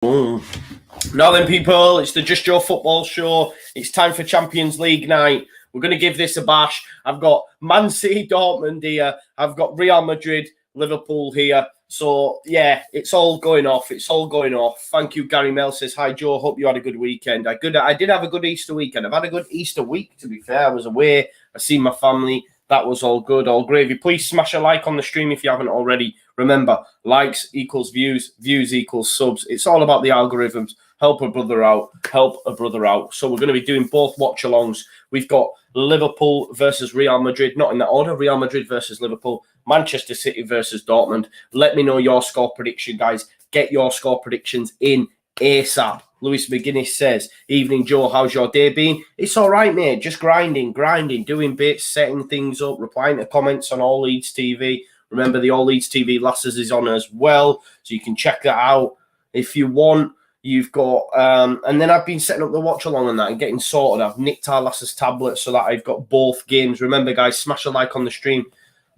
Now then, people, it's the Just Joe football show. It's time for Champions League night. We're going to give this a bash. I've got Man City, Dortmund here. I've got Real Madrid, Liverpool here. So, yeah, it's all going off. It's all going off. Thank you, Gary Mel says, hi, Joe. Hope you had a good weekend. I did have a good Easter weekend. I've had a good Easter week, to be fair. I was away. I seen my family. That was all good, all gravy. Please smash a like on the stream if you haven't already. Remember, likes equals views, views equals subs. It's all about the algorithms. Help a brother out, help a brother out. So we're going to be doing both watch-alongs. We've got Liverpool versus Real Madrid, not in that order. Real Madrid versus Liverpool, Manchester City versus Dortmund. Let me know your score prediction, guys. Get your score predictions in ASAP. Lewis McGuinness says, evening, Joe, how's your day been? It's all right, mate. Just grinding, doing bits, setting things up, replying to comments on All Leeds TV. Remember, the All Leeds TV Lasses is on as well, so you can check that out if you want. You've got, and then I've been setting up the watch-along on that and getting sorted. I've nicked our Lasses tablet so that I've got both games. Remember, guys, smash a like on the stream.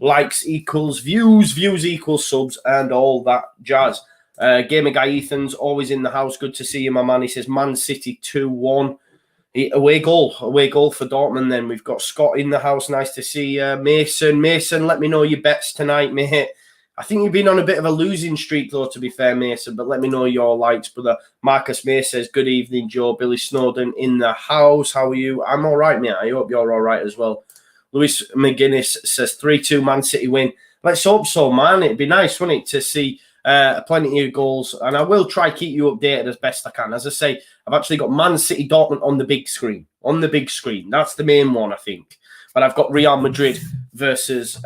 Likes equals views, views equals subs, and all that jazz. Gamer Guy Ethan's always in the house. Good to see you, my man. He says Man City 2-1. Away goal for Dortmund. Then we've got Scott in the house. Nice to see Mason, let me know your bets tonight, mate. I think you've been on a bit of a losing streak, though, to be fair, Mason. But let me know your likes, brother. Marcus May says, good evening, Joe. Billy Snowden in the house. How are you? I'm all right, mate. I hope you're all right as well. Lewis McGuinness says 3-2 Man City win. Let's hope so, man. It'd be nice, wouldn't it, to see plenty of goals, and I will try keep you updated as best I can. As I say, I've actually got Man City Dortmund on the big screen. That's the main one, I think. But I've got Real Madrid versus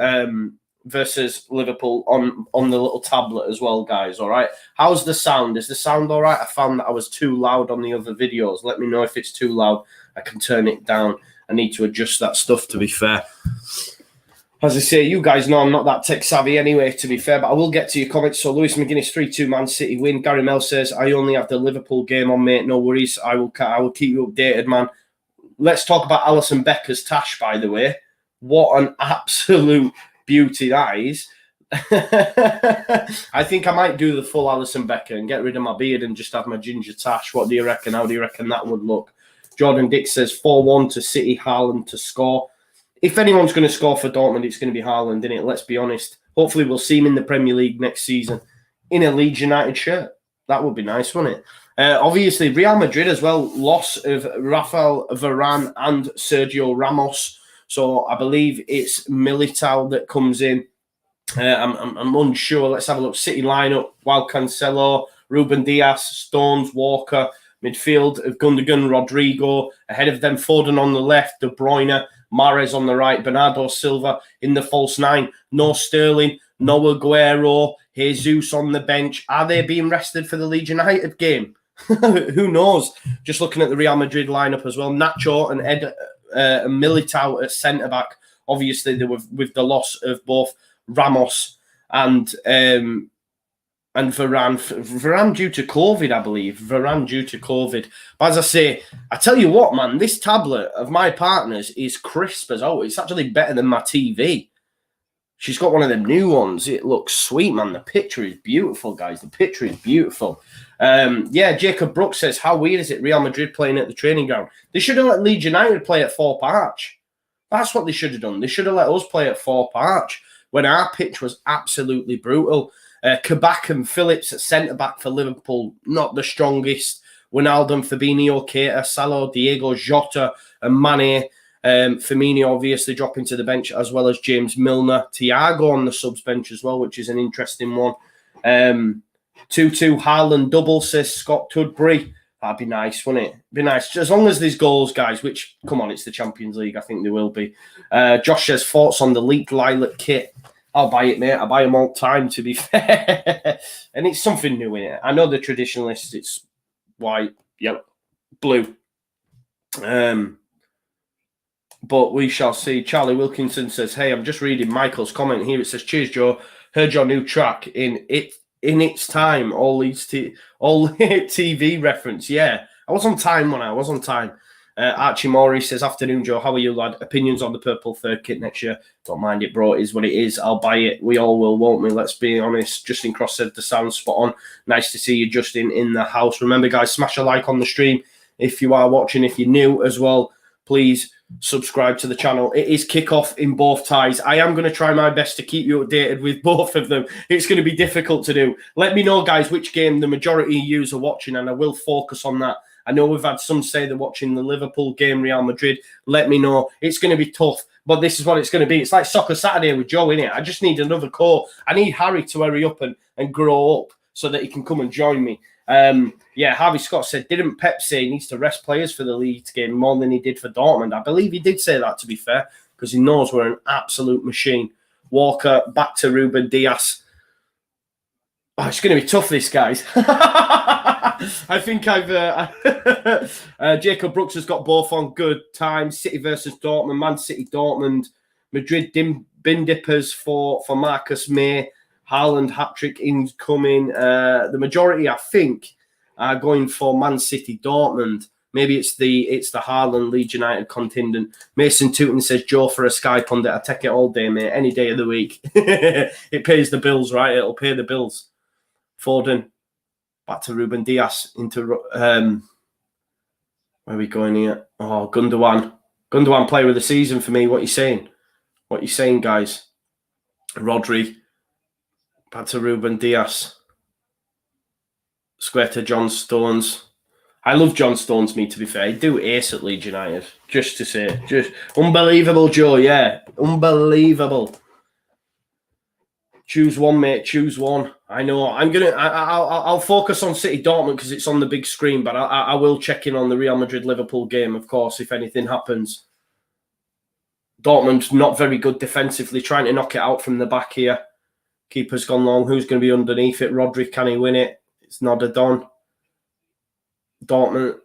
Liverpool on the little tablet as well, guys. All right. How's the sound? Is the sound all right? I found that I was too loud on the other videos. Let me know if it's too loud. I can turn it down. I need to adjust that stuff, to be fair. As I say, you guys know I'm not that tech savvy anyway, to be fair, but I will get to your comments. So, Lewis McGuinness, 3-2 Man City win. Gary Mel says, I only have the Liverpool game on, mate. No worries. I will keep you updated, man. Let's talk about Alisson Becker's tash, by the way. What an absolute beauty that is. I think I might do the full Alisson Becker and get rid of my beard and just have my ginger tash. What do you reckon? How do you reckon that would look? Jordan Dick says 4-1 to City, Haaland to score. If anyone's going to score for Dortmund, it's going to be Haaland, isn't it? Let's be honest. Hopefully, we'll see him in the Premier League next season in a Leeds United shirt. That would be nice, wouldn't it? Obviously, Real Madrid as well, loss of Rafael Varane and Sergio Ramos. So I believe it's Militao that comes in. I'm unsure. Let's have a look. City lineup, Wild Cancelo, Ruben Dias, Stones, Walker. Midfield of Gundogan, Rodrigo. Ahead of them, Foden on the left, De Bruyne, Mahrez on the right, Bernardo Silva in the false nine. No Sterling, no Aguero, Jesus on the bench. Are they being rested for the Leeds United game? Who knows? Just looking at the Real Madrid lineup as well. Nacho and Militao at centre-back. Obviously, they were with the loss of both Ramos and Varane. Varane due to COVID, I believe. Varane due to COVID. But as I say, I tell you what, man, this tablet of my partner's is crisp as oh. It's actually better than my TV. She's got one of them new ones. It looks sweet, man. The picture is beautiful, guys. The picture is beautiful. Yeah, Jacob Brooks says, how weird is it Real Madrid playing at the training ground? They should have let Leeds United play at Thorpe Arch. That's what they should have done. They should have let us play at Thorpe Arch when our pitch was absolutely brutal. Kabak and Phillips at centre-back for Liverpool, not the strongest. Wijnaldum, Fabinho, Keita, Salah, Diego Jota and Mane. Firmino obviously dropping to the bench, as well as James Milner. Thiago on the subs bench as well, which is an interesting one. 2-2 Haaland double, says Scott Tudbury. That'd be nice, wouldn't it? Be nice. As long as there's goals, guys, which, come on, it's the Champions League. I think there will be. Josh says thoughts on the leaked lilac kit. I'll buy it, mate. I buy them all the time, to be fair. And it's something new in it. I know the traditionalists, it's white, yellow, blue. But we shall see. Charlie Wilkinson says, hey, I'm just reading Michael's comment here. It says, cheers, Joe. Heard your new track in its time. All TV reference. Yeah, I was on time when I was on time. Archie Morey says, afternoon, Joe. How are you, lad? Opinions on the purple third kit next year? Don't mind it, bro. It is what it is. I'll buy it. We all will, won't we? Let's be honest. Justin Cross said the sound's spot on. Nice to see you, Justin, in the house. Remember, guys, smash a like on the stream if you are watching. If you're new as well, please subscribe to the channel. It is kickoff in both ties. I am going to try my best to keep you updated with both of them. It's going to be difficult to do. Let me know, guys, which game the majority of you are watching, and I will focus on that. I know we've had some say they're watching the Liverpool game, Real Madrid. Let me know. It's going to be tough, but this is what it's going to be. It's like Soccer Saturday with Joe, innit? I just need another call. I need Harry to hurry up and grow up so that he can come and join me. Yeah, Harvey Scott said, didn't Pep say he needs to rest players for the Leeds game more than he did for Dortmund? I believe he did say that, to be fair, because he knows we're an absolute machine. Walker, back to Ruben Diaz. Oh, it's going to be tough, this, guys. I think Jacob Brooks has got both on good time. City versus Dortmund, Man City, Dortmund. Madrid bin dippers for Marcus May. Haaland hat-trick incoming. The majority, I think, are going for Man City, Dortmund. Maybe it's the Haaland Leeds United contingent. Mason Tooten says, Joe for a Sky pundit. I take it all day, mate. Any day of the week. It pays the bills, right? It'll pay the bills. Foden, back to Ruben Diaz into where are we going here? Oh, Gundogan. Gundogan player of the season for me. What are you saying? What are you saying, guys? Rodri, back to Ruben Diaz. Square to John Stones. I love John Stones, me, to be fair. He'd do ace at Leeds United. Just to say. Just unbelievable, Joe. Yeah. Unbelievable. Choose one, mate. Choose one. I know. I'll focus on City Dortmund because it's on the big screen, but I will check in on the Real Madrid Liverpool game, of course, if anything happens. Dortmund's not very good defensively, trying to knock it out from the back here. Keeper's gone long. Who's going to be underneath it? Rodri, can he win it? It's nodded on. Dortmund.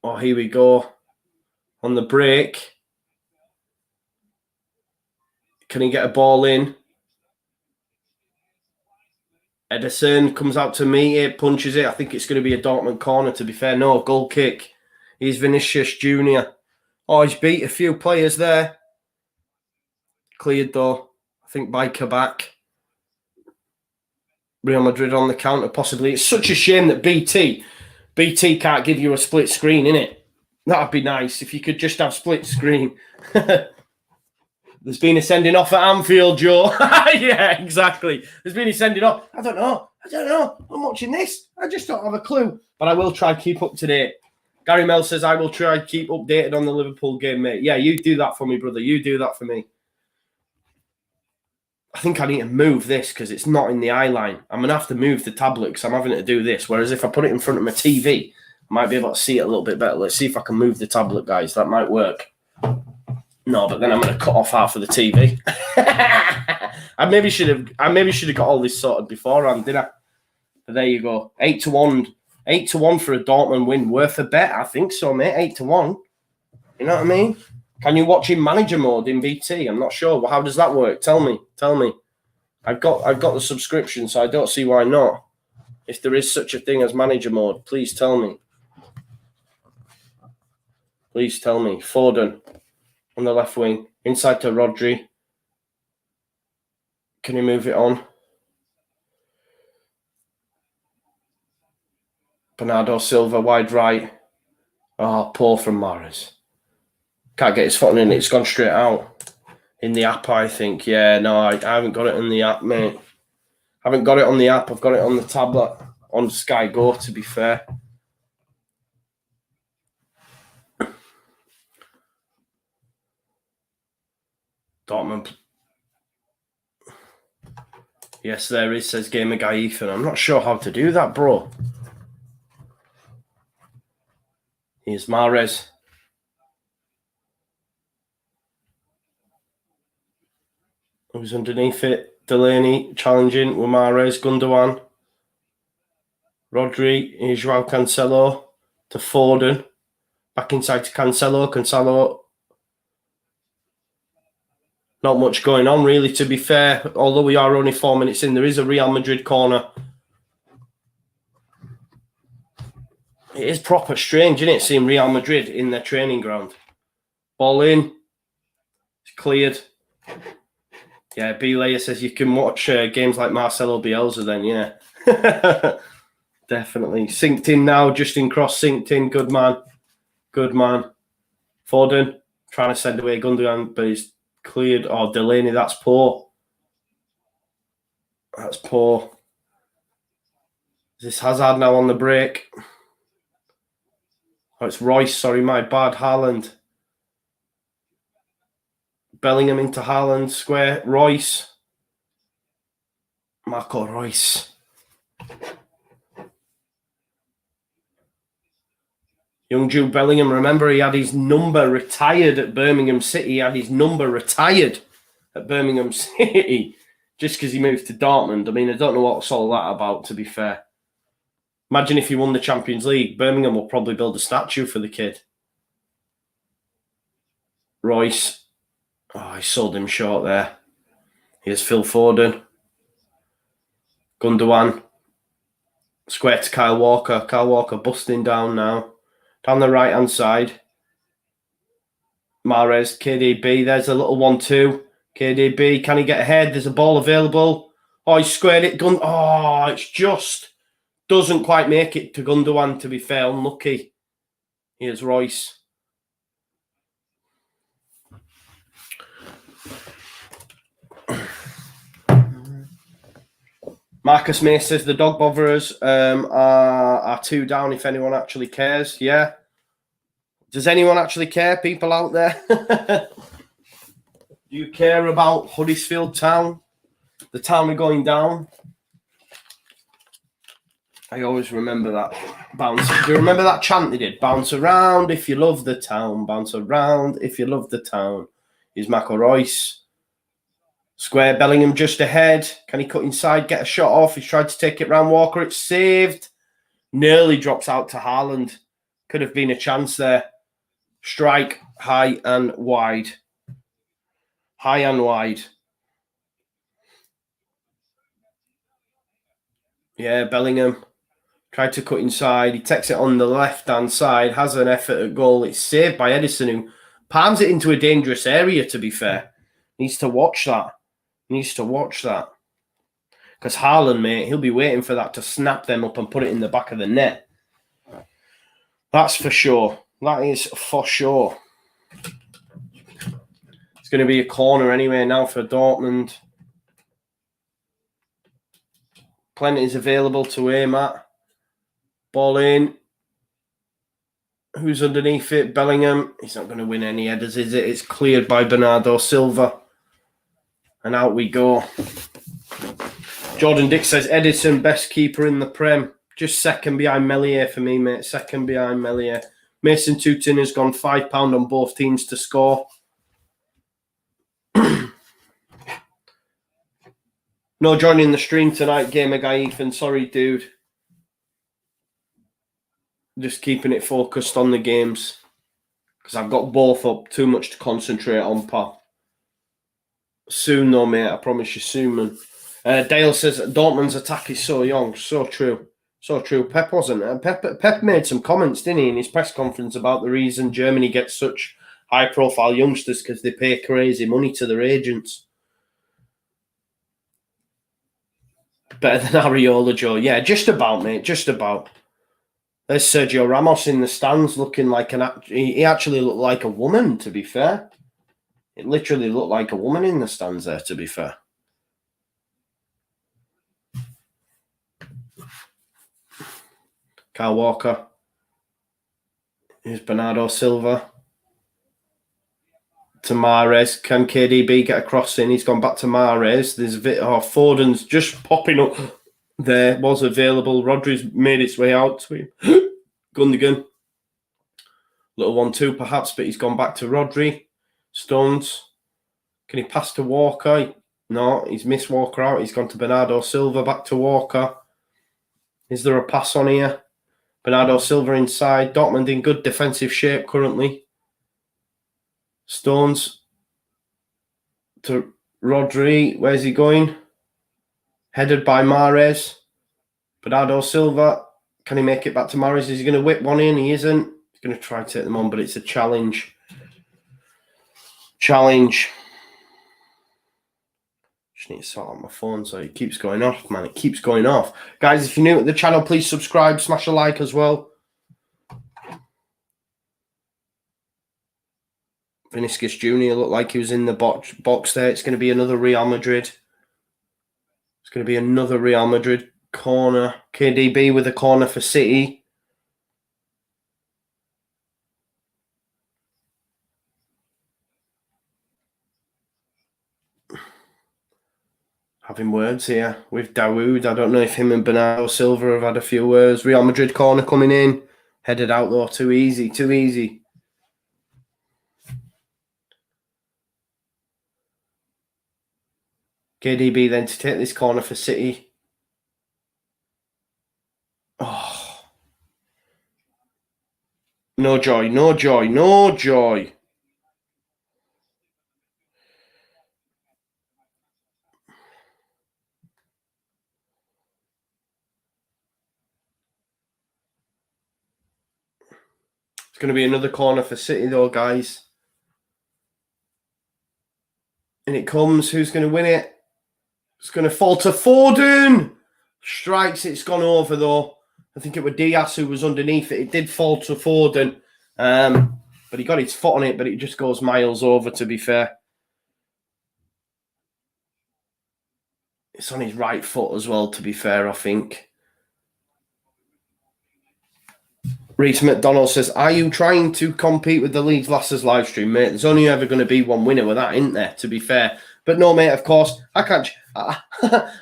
Oh, here we go. On the break. Can he get a ball in? Ederson comes out to meet it, punches it. I think it's going to be a Dortmund corner, to be fair. No, goal kick. He's Vinicius Jr. Oh, he's beat a few players there. Cleared, though. I think by Kabak. Real Madrid on the counter, possibly. It's such a shame that BT can't give you a split screen, innit? That'd be nice if you could just have split screen. There's been a sending off at Anfield, Joe. Yeah, exactly. There's been a sending off. I don't know. I'm watching this. I just don't have a clue. But I will try to keep up to date. Gary Mel says, I will try to keep updated on the Liverpool game, mate. Yeah, you do that for me, brother. You do that for me. I think I need to move this because it's not in the eye line. I'm going to have to move the tablet because I'm having to do this. Whereas if I put it in front of my TV, I might be able to see it a little bit better. Let's see if I can move the tablet, guys. That might work. No, but then I'm going to cut off half of the TV. I maybe should have got all this sorted beforehand, didn't I? But there you go. 8-1. 8-1 for a Dortmund win. Worth a bet, I think so, mate. 8-1. You know what I mean? Can you watch in manager mode in BT? I'm not sure. Well, how does that work? Tell me. I've got the subscription, so I don't see why not. If there is such a thing as manager mode, please tell me. Please tell me. Foden on the left wing, inside to Rodri. Can you move it on? Bernardo Silva, wide right. Oh, poor from Mahrez. Can't get his foot in it. It's gone straight out. In the app, I think. Yeah, no, I haven't got it in the app, mate. I haven't got it on the app. I've got it on the tablet. On Sky Go, to be fair. Dortmund. Yes, there is, says Gamer Guy Ethan. I'm not sure how to do that, bro. Here's Mahrez. Who's underneath it? Delaney challenging with Mahrez. Gundogan. Rodri. Here's Joao Cancelo to Foden. Back inside to Cancelo. Cancelo. Not much going on, really, to be fair. Although we are only 4 minutes in, there is a Real Madrid corner. It is proper strange, isn't it, seeing Real Madrid in their training ground. Ball in. It's cleared. Yeah, B-Layer says you can watch games like Marcelo Bielsa then, yeah. Definitely. Synced in now, Justin Cross synced in. Good man. Good man. Foden trying to send away Gundogan, but he's cleared. Oh, Delaney, that's poor. That's poor. Is this Hazard now on the break? Oh, it's Royce. Sorry, my bad. Haaland. Bellingham into Haaland. Square. Royce. Marco Royce. Young Jude Bellingham. Remember, he had his number retired at Birmingham City. He had his number retired at Birmingham City just because he moved to Dortmund. I mean, I don't know what's all that about, to be fair. Imagine if he won the Champions League. Birmingham will probably build a statue for the kid. Royce. Oh, I sold him short there. Here's Phil Foden. Gundogan. Square to Kyle Walker. Kyle Walker busting down now. Down the right-hand side. Mahrez, KDB. There's a little 1-2. KDB, can he get ahead? There's a ball available. Oh, he squared it. Oh, it's just doesn't quite make it to Gundogan, to be fair. Unlucky. Here's Royce. Marcus May says the dog botherers are 2 down if anyone actually cares. Yeah. Does anyone actually care, people out there? Do you care about Huddersfield Town? The town are going down? I always remember that bounce. Do you remember that chant they did? Bounce around if you love the town. Bounce around if you love the town. Here's Marco Royce. Square, Bellingham just ahead. Can he cut inside, get a shot off? He's tried to take it round Walker. It's saved. Nearly drops out to Haaland. Could have been a chance there. Strike high and wide. High and wide. Yeah, Bellingham tried to cut inside. He takes it on the left-hand side. Has an effort at goal. It's saved by Edison, who palms it into a dangerous area, to be fair. Needs to watch that. Needs to watch that. Because Haaland, mate, he'll be waiting for that to snap them up and put it in the back of the net. That's for sure. That is for sure. It's going to be a corner anyway now for Dortmund. Plenty is available to aim at. Ball in. Who's underneath it? Bellingham. He's not going to win any headers, is it? It's cleared by Bernardo Silva. And out we go. Jordan Dick says, Edison, best keeper in the Prem. Just second behind Melier for me, mate. Second behind Melier. Mason Tootin has gone £5 on both teams to score. No joining the stream tonight, gamer guy Ethan. Sorry, dude. Just keeping it focused on the games. Because I've got both up. Too much to concentrate on, pal. Soon, though, mate. I promise you soon, man. Dale says Dortmund's attack is so young. So true. So true. Pep wasn't. Pep made some comments, didn't he, in his press conference about the reason Germany gets such high-profile youngsters because they pay crazy money to their agents. Better than Areola, Joe. Yeah, just about, mate. Just about. There's Sergio Ramos in the stands looking like he actually looked like a woman, to be fair. It literally looked like a woman in the stands there, to be fair. Kyle Walker. Here's Bernardo Silva. To Mahrez. Can KDB get a cross in? He's gone back to Mahrez. There's Foden's just popping up there. Was available. Rodri's made its way out to him. Gundogan. Little 1-2 perhaps, but he's gone back to Rodri. Stones. Can he pass to Walker? No, he's missed Walker out. He's gone to Bernardo Silva, back to Walker. Is there a pass on here? Bernardo Silva inside. Dortmund in good defensive shape currently. Stones to Rodri. Where's he going? Headed by Mahrez. Bernardo Silva. Can he make it back to Mahrez? Is he going to whip one in? He isn't. He's going to try to take them on, but it's a challenge. Challenge. Just need to sort out my phone so it keeps going off, man. It keeps going off. Guys, if you're new to the channel, please subscribe, smash a like as well. Vinicius Jr. looked like he was in the box there. It's going to be another Real Madrid. It's going to be another Real Madrid corner. KDB with a corner for City. Having words here with Dawood. I don't know if him and Bernardo Silva have had a few words. Real Madrid corner coming in. Headed out though. Too easy. Too easy. KDB then to take this corner for City. Oh. No joy. No joy. No joy. It's going to be another corner for City though, guys. And it comes. Who's going to win it? It's going to fall to Foden. Strikes. It's gone over though. I think it was Diaz who was underneath it. It did fall to Foden. But he got his foot on it, but it just goes miles over, to be fair. It's on his right foot as well, to be fair, I think. Reese McDonald says, are you trying to compete with the Leeds Lassers live stream, mate? There's only ever going to be one winner with that, isn't there, to be fair? But no, mate, of course, I can't.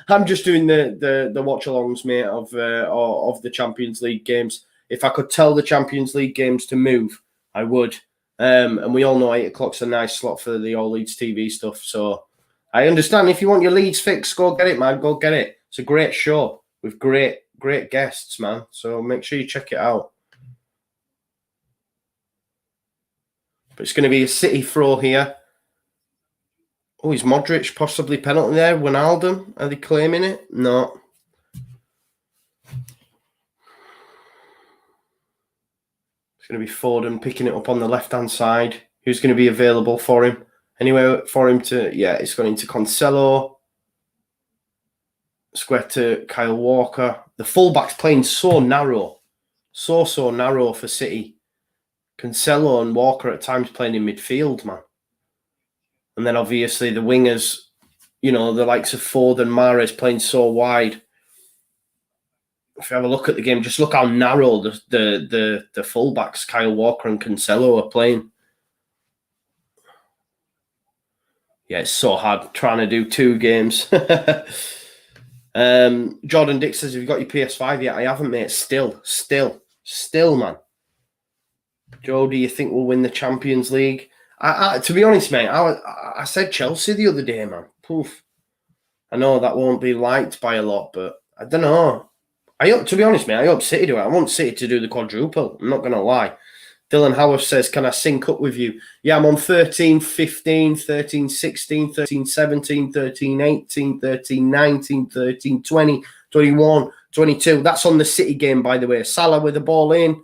I'm just doing the watch-alongs, mate, of the Champions League games. If I could tell the Champions League games to move, I would. And we all know 8 o'clock's a nice slot for the All Leeds TV stuff. So I understand if you want your Leeds fix, go get it, man. Go get it. It's a great show with great guests, man. So make sure you check it out. But it's going to be a City throw here. Oh, is Modric possibly penalty there? Wijnaldum? Are they claiming it? No. It's going to be Foden picking it up on the left-hand side. Who's going to be available for him? Anywhere for him to... Yeah, it's going into Cancelo. Square to Kyle Walker. The fullback's playing so narrow. So narrow for City. Cancelo and Walker at times playing in midfield, man. And then obviously the wingers, you know, the likes of Ford and Mahrez playing so wide. If you have a look at the game, just look how narrow the fullbacks, Kyle Walker and Cancelo, are playing. Yeah, it's so hard trying to do 2 games. Jordan Dick says, have you got your PS5 yet? I haven't, mate. Still, man. Joe, do you think we'll win the Champions League? To be honest, mate, I said Chelsea the other day, man. Poof. I know that won't be liked by a lot, but I don't know. To be honest, mate, I hope City do it. I want City to do the quadruple. I'm not going to lie. Dylan Howard says, can I sync up with you? Yeah, I'm on 13, 15, 13, 16, 13, 17, 13, 18, 13, 19, 13, 20, 21, 22. That's on the City game, by the way. Salah with the ball in.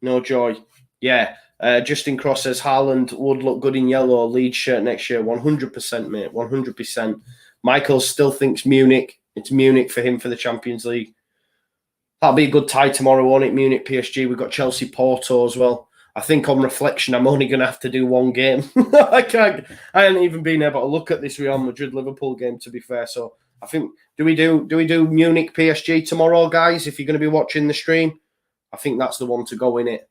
No joy. Yeah. Justin Cross says Haaland would look good in yellow Leeds shirt next year. 100%, mate. 100%. Michael still thinks Munich. It's Munich for him for the Champions League. That'll be a good tie tomorrow, won't it? Munich, PSG. We've got Chelsea, Porto as well. I think on reflection, I'm only going to have to do 1 game. I haven't even been able to look at this Real Madrid-Liverpool game, to be fair. So I think, do we do Munich, PSG tomorrow, guys? If you're going to be watching the stream, I think that's the one to go in it.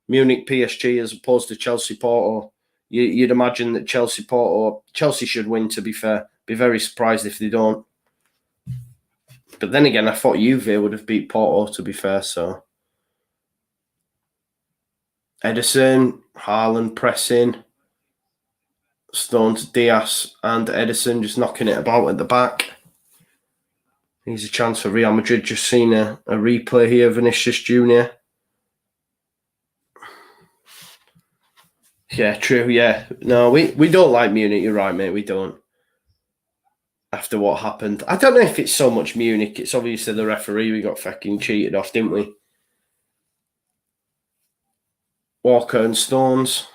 Munich, PSG, as opposed to Chelsea, Porto. You'd imagine that Chelsea should win, to be fair. Be very surprised if they don't. But then again, I thought Juve would have beat Porto, to be fair, so. Ederson, Haaland pressing. Stones, Diaz and Ederson just knocking it about at the back. Here's a chance for Real Madrid. Just seen a replay here, Vinicius Jr. Yeah, true, yeah. No, we don't like Munich, you're right, mate, we don't. after what happened. I don't know if it's so much Munich. It's obviously the referee. We got fucking cheated off, didn't we? Walker and Stones.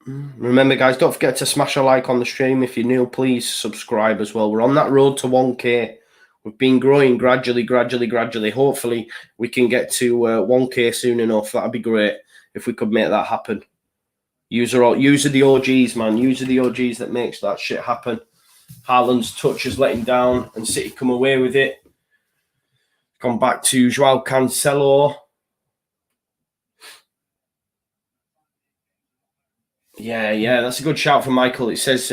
Remember, guys, don't forget to smash a like on the stream. If you're new, please subscribe as well. We're on that road to 1K. We've been growing gradually. Hopefully, we can get to 1K soon enough. That'd be great if we could make that happen. Use are the OGs, man. Use are the OGs that makes that shit happen. Haaland's touch has let him down, and City come away with it. Gone back to Joao Cancelo. Yeah, that's a good shout from Michael. It says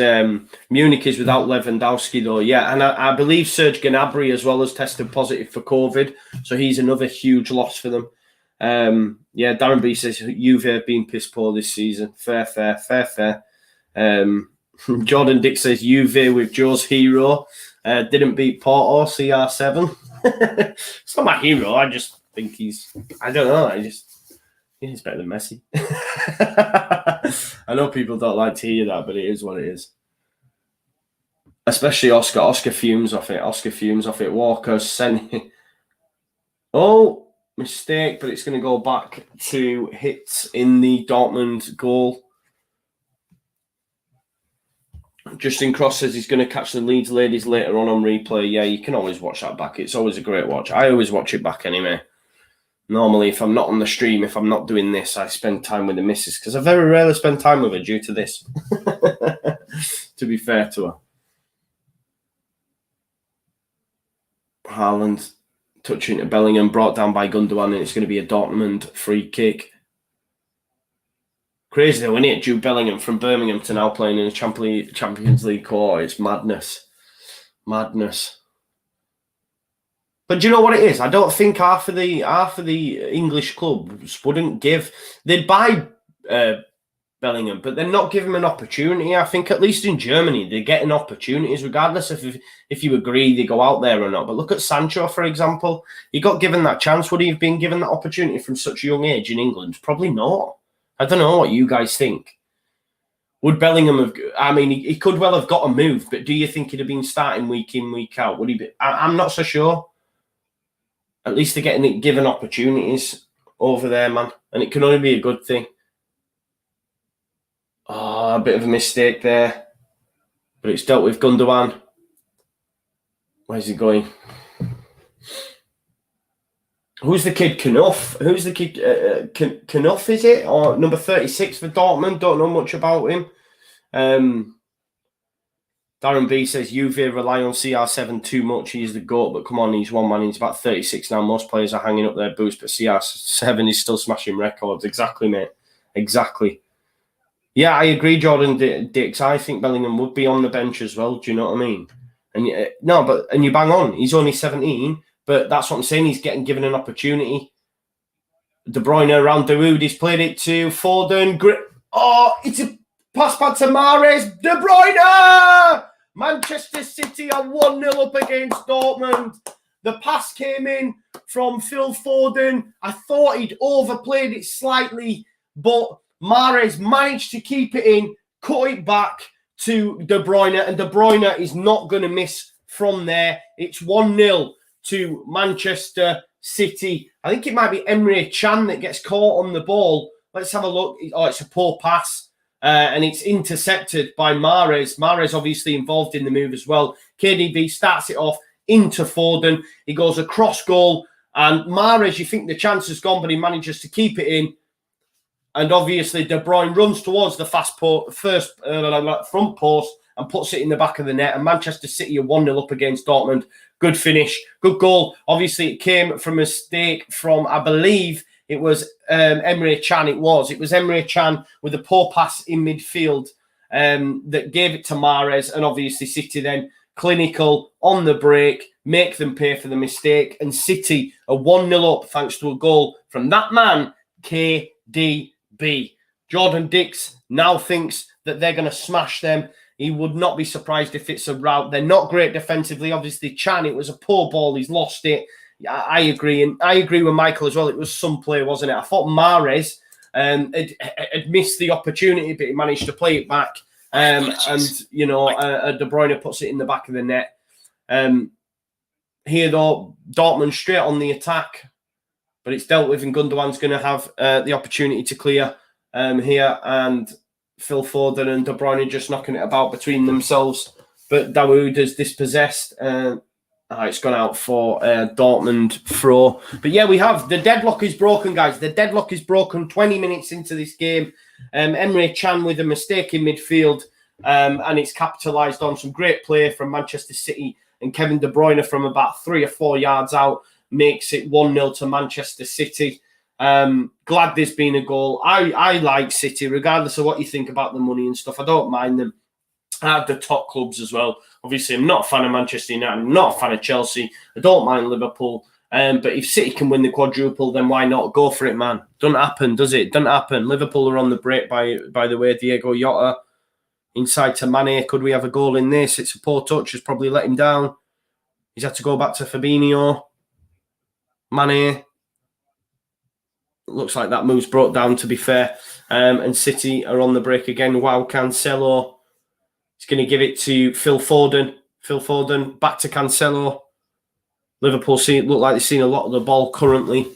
Munich is without Lewandowski, though. Yeah, and I believe Serge Gnabry as well has tested positive for COVID, so he's another huge loss for them. Yeah, Darren B says Juve have been piss poor this season. Fair. Jordan Dick says Juve with Joe's hero didn't beat Porto CR7. It's not my hero. I just think I don't know. He's better than Messi. I know people don't like to hear that, but it is what it is. Especially Oscar. Oscar fumes off it. Walker's sending. Oh, mistake, but it's going to go back to hits in the Dortmund goal. Justin Cross says he's going to catch the Leeds ladies later on replay. Yeah, you can always watch that back. It's always a great watch. I always watch it back anyway. Normally, if I'm not on the stream, if I'm not doing this, I spend time with the missus because I very rarely spend time with her due to this. To be fair to her. Haaland touching to Bellingham, brought down by Gundogan, and it's going to be a Dortmund free kick. Crazy though, isn't it? Jude Bellingham from Birmingham to now playing in a Champions League quarter. It's madness. But do you know what it is? I don't think half of the English clubs wouldn't give. They'd buy Bellingham, but they're not giving him an opportunity. I think at least in Germany they're getting opportunities, regardless if you agree they go out there or not. But look at Sancho, for example. He got given that chance. Would he have been given that opportunity from such a young age in England? Probably not. I don't know what you guys think. Would Bellingham have? I mean, he could well have got a move, but do you think he'd have been starting week in, week out? Would he be? I'm not so sure. At least they're getting given opportunities over there, man. And it can only be a good thing. Oh, a bit of a mistake there. But it's dealt with. Gundogan. Where's he going? Who's the kid? Knuff? Who's the kid? Knuff, is it? Or number 36 for Dortmund? Don't know much about him. Darren B says Juve rely on CR7 too much. He's the GOAT, but come on, he's one man. He's about 36 now. Most players are hanging up their boots, but CR7 is still smashing records. Exactly, mate. Exactly. Yeah, I agree, Jordan Dix. I think Bellingham would be on the bench as well. Do you know what I mean? And you bang on. He's only 17, but that's what I'm saying. He's getting given an opportunity. De Bruyne around Dawood. He's played it to Foden. Oh, it's a pass back to Mahrez. De Bruyne! Manchester City are 1-0 up against Dortmund. The pass came in from Phil Foden. I thought he'd overplayed it slightly, but Mahrez managed to keep it in, cut it back to De Bruyne, and De Bruyne is not going to miss from there. It's 1-0 to Manchester City. I think it might be Emre Can that gets caught on the ball. Let's have a look. Oh, it's a poor pass. And it's intercepted by Mahrez. Mahrez obviously involved in the move as well. KDB starts it off into Foden. He goes across goal. And Mahrez, you think the chance has gone, but he manages to keep it in. And obviously, De Bruyne runs towards the first front post and puts it in the back of the net. And Manchester City are 1-0 up against Dortmund. Good finish. Good goal. Obviously, it came from a mistake from, I believe, it was Emre Can. It was Emre Can with a poor pass in midfield that gave it to Mahrez. And obviously City then clinical on the break, make them pay for the mistake. And City are 1-0 up thanks to a goal from that man, KDB. Jordan Dix now thinks that they're going to smash them. He would not be surprised if it's a rout. They're not great defensively. Obviously, Can, it was a poor ball. He's lost it. I agree, and I agree with Michael as well. It was some play, wasn't it? I thought Mahrez had missed the opportunity, but he managed to play it back. And you know, De Bruyne puts it in the back of the net. Here though, Dortmund straight on the attack, but it's dealt with, and Gundogan's going to have the opportunity to clear here, and Phil Foden and De Bruyne just knocking it about between themselves. But Dawood is dispossessed. It's gone out for Dortmund throw. But yeah, we have the deadlock is broken, guys. The deadlock is broken 20 minutes into this game. Emre Can with a mistake in midfield, and it's capitalised on some great play from Manchester City, and Kevin De Bruyne from about 3 or 4 yards out makes it 1-0 to Manchester City. Glad there's been a goal. I like City, regardless of what you think about the money and stuff. I don't mind them. I have the top clubs as well. Obviously, I'm not a fan of Manchester United. I'm not a fan of Chelsea. I don't mind Liverpool. But if City can win the quadruple, then why not? Go for it, man. Doesn't happen, does it? Doesn't happen. Liverpool are on the break, by the way. Diego Jota inside to Mane. Could we have a goal in this? It's a poor touch. Has probably let him down. He's had to go back to Fabinho. Mane. Looks like that move's brought down, to be fair. And City are on the break again. Wow, Cancelo. He's going to give it to Phil Foden. Phil Foden back to Cancelo. Liverpool look like they've seen a lot of the ball currently.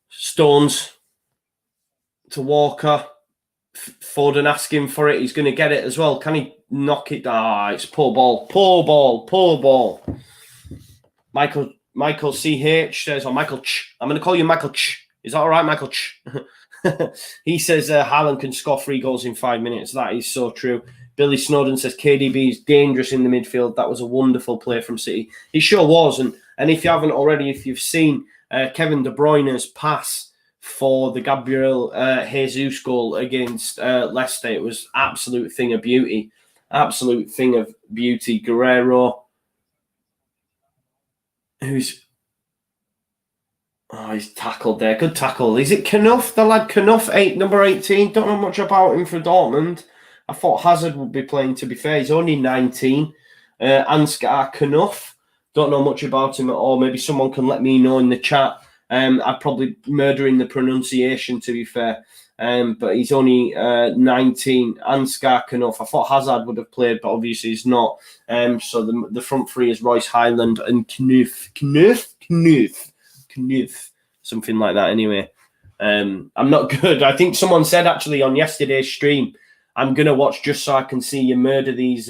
Stones to Walker. Foden asking for it. He's going to get it as well. Can he knock it? It's poor ball. Poor ball. Poor ball. Michael CH says, or Michael Ch. I'm going to call you Michael Ch. Is that all right, Michael Ch? He says Haaland can score 3 goals in 5 minutes. That is so true. Billy Snowden says KDB is dangerous in the midfield. That was a wonderful play from City. He sure was. And if you haven't already, if you've seen Kevin De Bruyne's pass for the Gabriel Jesus goal against Leicester, it was absolute thing of beauty. Absolute thing of beauty. Guerrero, who's... he's tackled there. Good tackle. Is it Knuff? The lad Knuff, number 18. Don't know much about him for Dortmund. I thought Hazard would be playing, to be fair. He's only 19. Ansgar Knuff. Don't know much about him at all. Maybe someone can let me know in the chat. I'm probably murdering the pronunciation, to be fair. But he's only 19. Ansgar Knuff. I thought Hazard would have played, but obviously he's not. So the front three is Royce Highland and Knuff. Something like that anyway. I'm not good. I think someone said actually on yesterday's stream, I'm going to watch just so I can see you murder these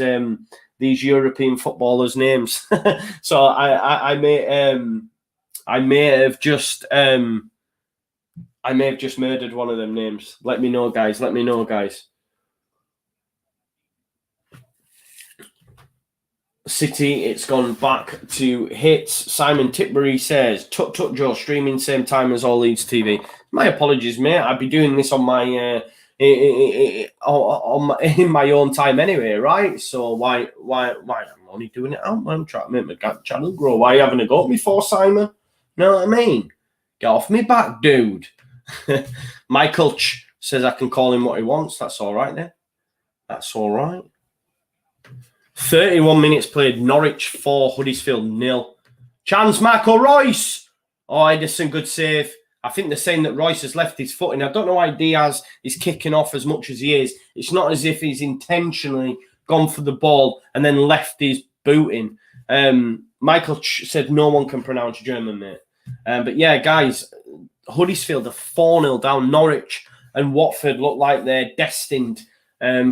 European footballers' names. So I may have just murdered one of them names. Let me know, guys. Let me know, guys. City, it's gone back to hits. Simon Titbury says, Tut Joe, streaming same time as All Leeds TV. My apologies, mate. I'd be doing this on my in my own time anyway, right? So why I'm only doing it out. I'm trying to make my channel grow. Why are you having a go at me for, Simon? Know what I mean? Get off me back, dude. Michael Ch says I can call him what he wants. That's all right then. That's all right. 31 minutes played. Norwich 4, Huddersfield 0. Chance Marco Royce. Oh, Edison, good save. I think they're saying that Royce has left his footing. I don't know why Diaz is kicking off as much as he is. It's not as if he's intentionally gone for the ball and then left his boot in. Michael said no one can pronounce German, mate. But yeah, guys, Huddersfield are 4-0 down. Norwich and Watford look like they're destined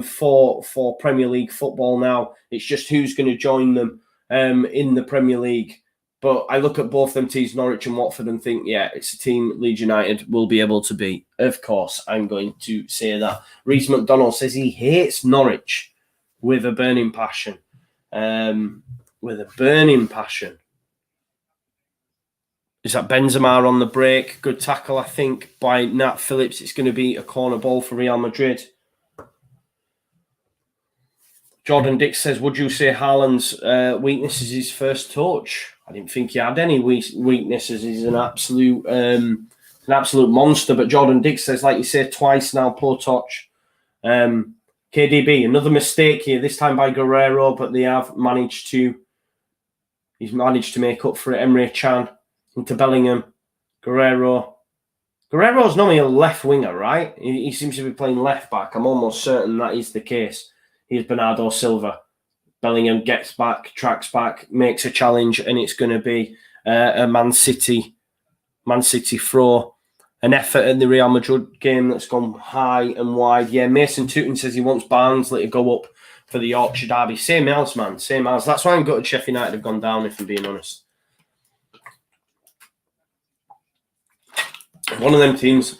for Premier League football now. It's just who's going to join them in the Premier League. But I look at both them teams, Norwich and Watford, and think, yeah, it's a team Leeds United will be able to beat. Of course, I'm going to say that. Reece McDonald says he hates Norwich with a burning passion. With a burning passion. Is that Benzema on the break? Good tackle, I think, by Nat Phillips. It's going to be a corner ball for Real Madrid. Jordan Dix says, would you say Haaland's weakness is his first touch? I didn't think he had any weaknesses. He's an absolute monster. But Jordan Dix says, like you say, twice now, poor touch. KDB, another mistake here, this time by Guerrero, but they have managed to He's managed to make up for it. Emre Can into Bellingham. Guerrero. Guerrero's normally a left winger, right? He seems to be playing left back. I'm almost certain that is the case. Here's Bernardo Silva. Bellingham gets back, tracks back, makes a challenge, and it's going to be a Man City throw. An effort in the Real Madrid game that's gone high and wide. Yeah, Mason Tootin says he wants Barnsley to go up for the Yorkshire derby. Same as, man. Same as. That's why I'm gutted Sheffield United have gone down, if I'm being honest. One of them teams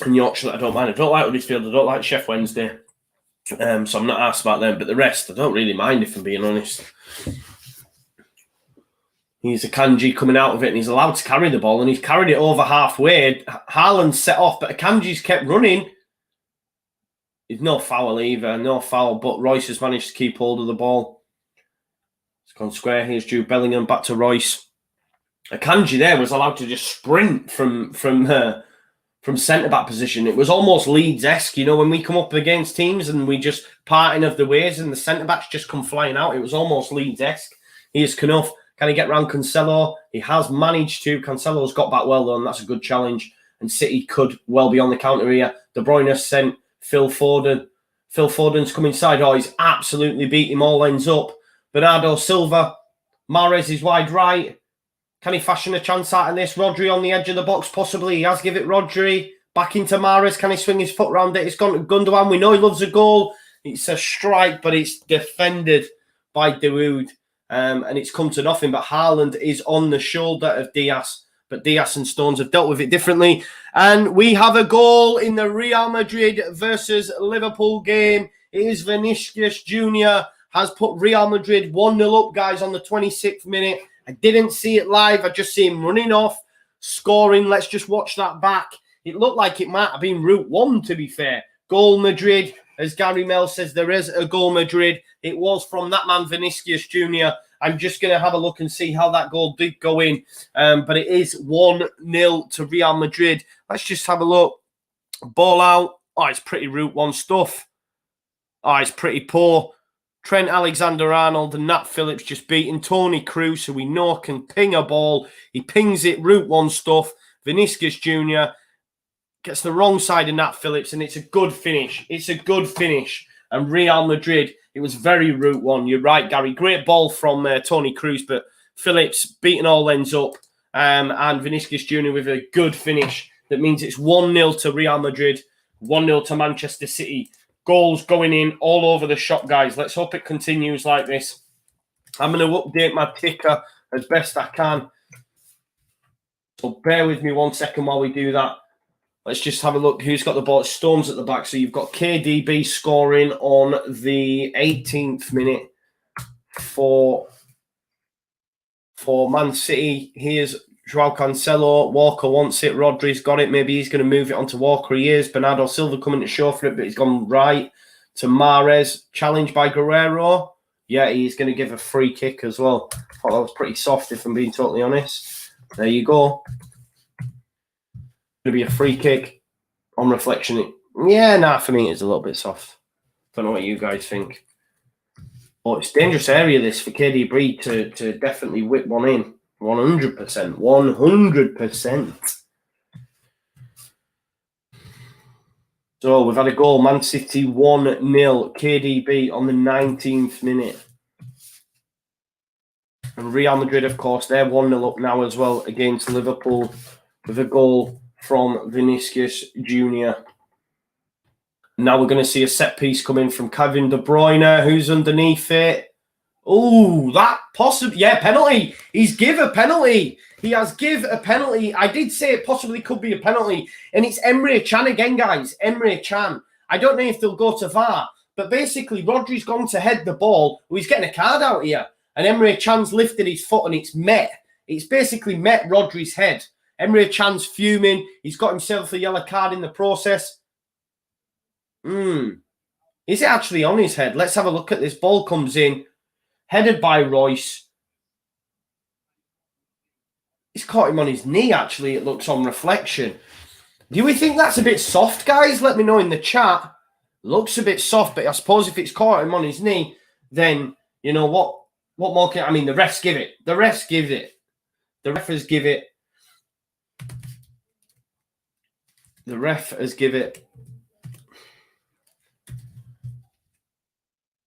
in Yorkshire that I don't mind. I don't like Huddersfield. I don't like Sheff Wednesday. So I'm not asked about them. But the rest, I don't really mind, if I'm being honest. He's a Akanji coming out of it, and he's allowed to carry the ball, and he's carried it over halfway. Haaland set off, but Akanji's kept running. There's no foul either, no foul, but Royce has managed to keep hold of the ball. It's gone square. Here's Jude Bellingham, back to Royce. Akanji there was allowed to just sprint from centre-back position. It was almost Leeds-esque, you know, when we come up against teams and we just parting of the ways and the centre-backs just come flying out. It was almost Leeds-esque. Here's Knuff. Can he get round Cancelo? He has managed to. Cancelo's got back well, though, and that's a good challenge. And City could well be on the counter here. De Bruyne has sent Phil Foden. Phil Foden's come inside. Oh, he's absolutely beat him. All ends up. Bernardo Silva. Mahrez is wide right. Can he fashion a chance out of this? Rodri on the edge of the box, possibly. He has give it Rodri. Back into Mahrez. Can he swing his foot round it? It's gone to Gundogan. We know he loves a goal. It's a strike, but it's defended by Dawood. And it's come to nothing, but Haaland is on the shoulder of Diaz. But Diaz and Stones have dealt with it differently. And we have a goal in the Real Madrid versus Liverpool game. It is Vinicius Jr. has put Real Madrid 1-0 up, guys, on the 26th minute. I didn't see it live. I just see him running off, scoring. Let's just watch that back. It looked like it might have been Route 1, to be fair. Goal Madrid. As Gary Mel says, there is a goal Madrid. It was from that man, Vinicius Jr. I'm just going to have a look and see how that goal did go in. But it is 1-0 to Real Madrid. Let's just have a look. Ball out. Oh, it's pretty Route 1 stuff. Oh, it's pretty poor. Trent Alexander-Arnold and Nat Phillips just beating Tony Cruz, who we know can ping a ball. He pings it, Route 1 stuff. Vinicius Jr. gets the wrong side of Nat Phillips, and it's a good finish. It's a good finish. And Real Madrid, it was very Route 1. You're right, Gary. Great ball from Tony Cruz, but Phillips beating all ends up. And Vinicius Jr. with a good finish. That means it's 1-0 to Real Madrid, 1-0 to Manchester City. Goals going in all over the shop, guys. Let's hope it continues like this. I'm going to update my ticker as best I can. So bear with me 1 second while we do that. Let's just have a look who's got the ball. It's Storms at the back. So you've got KDB scoring on the 18th minute for Man City. Here's Joao Cancelo. Walker wants it. Rodri's got it. Maybe he's going to move it onto Walker. He is. Bernardo Silva coming to show for it, but he's gone right to Mahrez. Challenged by Guerrero. Yeah, he's going to give a free kick as well. I thought that was pretty soft, if I'm being totally honest. There you go. Going to be a free kick on reflection. Yeah, for me, it's a little bit soft. Don't know what you guys think. Oh, it's a dangerous area, this, for KDB to definitely whip one in. 100%. 100%. So we've had a goal. Man City 1-0. KDB on the 19th minute. And Real Madrid, of course, they're 1-0 up now as well against Liverpool with a goal from Vinicius Jr. Now we're going to see a set piece come in from Kevin De Bruyne, who's underneath it. Oh, that possibly, yeah, penalty. He's give a penalty. He has give a penalty. I did say it possibly could be a penalty. And it's Emre Can again, guys. Emre Can. I don't know if they'll go to VAR, but basically Rodri's gone to head the ball. Well, he's getting a card out here. And Emre Can's lifted his foot and it's met. It's basically met Rodri's head. Emre Can's fuming. He's got himself a yellow card in the process. Is it actually on his head? Let's have a look at this. Ball comes in. Headed by Royce. He's caught him on his knee, actually, it looks on reflection. Do we think that's a bit soft, guys? Let me know in the chat. Looks a bit soft, but I suppose if it's caught him on his knee, then, you know what? What more can I mean? The refs give it. The refs give it. The referees give it. The ref has give it.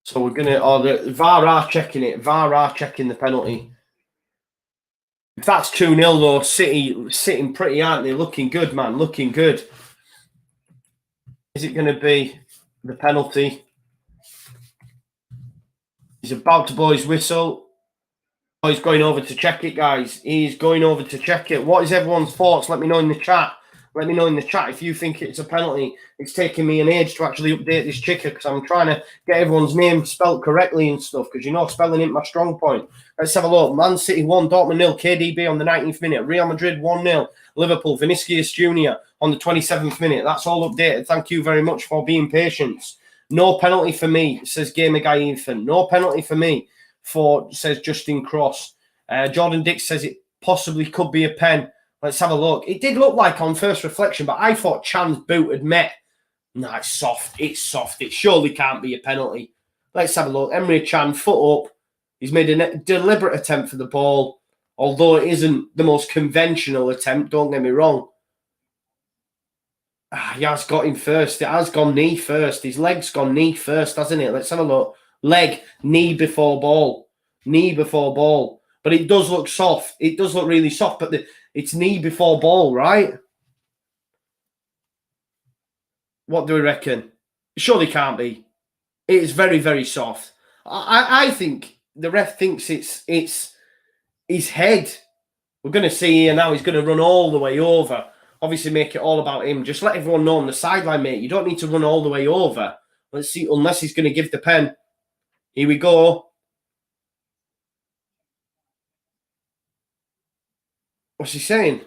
So we're gonna. Oh, the VAR are checking it. VAR are checking the penalty. If that's 2-0 though, City sitting pretty, aren't they? Looking good, man. Looking good. Is it going to be the penalty? He's about to blow his whistle. Oh, he's going over to check it, guys. He's going over to check it. What is everyone's thoughts? Let me know in the chat. Let me know in the chat if you think it's a penalty. It's taking me an age to actually update this chicker because I'm trying to get everyone's name spelled correctly and stuff because, you know, spelling ain't my strong point. Let's have a look. Man City 1, Dortmund 0, KDB on the 19th minute. Real Madrid 1-0. Liverpool, Vinicius Jr. on the 27th minute. That's all updated. Thank you very much for being patient. No penalty for me, says Gamer Guy Ethan. No penalty for me, says Justin Cross. Jordan Dix says it possibly could be a pen. Let's have a look. It did look like on first reflection, but I thought Chan's boot had met. No, it's soft. It's soft. It surely can't be a penalty. Let's have a look. Emre Can, foot up. He's made a deliberate attempt for the ball, although it isn't the most conventional attempt, don't get me wrong. He has got him first. It has gone knee first. His leg's gone knee first, hasn't it? Let's have a look. Leg, knee before ball. Knee before ball. But it does look soft. It does look really soft, but it's knee before ball, right? What do we reckon? Surely can't be. It is very, very soft. I think the ref thinks it's his head. We're going to see here now. He's going to run all the way over. Obviously, make it all about him. Just let everyone know on the sideline, mate. You don't need to run all the way over. Let's see, unless he's going to give the pen. Here we go. What's he saying?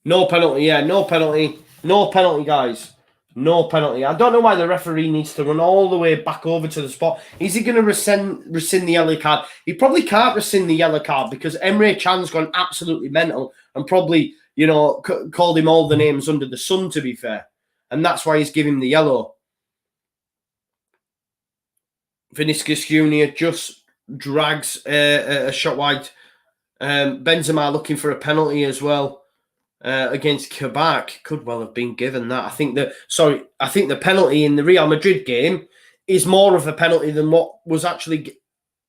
No penalty, yeah, no penalty. No penalty, guys. No penalty. I don't know why the referee needs to run all the way back over to the spot. Is he going to rescind the yellow card? He probably can't rescind the yellow card because Emre Can's gone absolutely mental and probably, you know, called him all the names under the sun, to be fair. And that's why he's giving the yellow. Vinicius Jr. just drags a shot wide. Benzema looking for a penalty as well against Kabak. Could well have been given that. I think the penalty in the Real Madrid game is more of a penalty than what was actually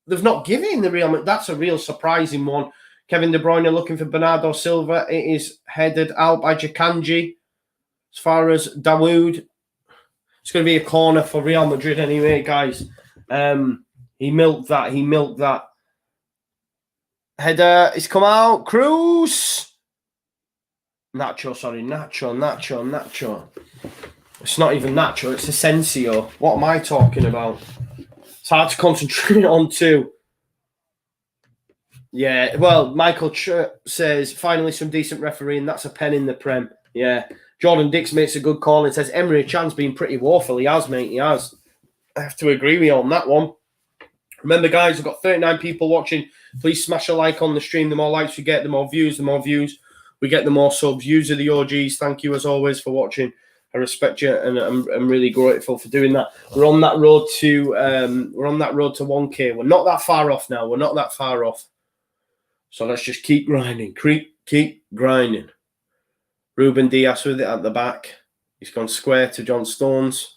they've not given in the Real Madrid. That's a real surprising one. Kevin De Bruyne looking for Bernardo Silva. It is headed out by Jakanji. As far as Dawood, it's going to be a corner for Real Madrid anyway, guys. He milked that. Header, it's come out. Cruz. Nacho. It's not even Nacho, it's Asensio. What am I talking about? It's hard to concentrate on too. Yeah, well, Michael says, finally some decent refereeing. That's a pen in the Prem. Yeah. Jordan Dix makes a good call and says, Emre Can's been pretty woeful. He has, mate. He has. I have to agree with you on that one. Remember, guys, we've got 39 people watching. Please smash a like on the stream. The more likes we get, the more views. The more views we get, the more subs. Views are the OGs. Thank you, as always, for watching. I respect you, and I'm really grateful for doing that. We're on that road to 1K. We're not that far off now. We're not that far off. So let's just keep grinding. Keep grinding. Ruben Diaz with it at the back. He's gone square to John Stones.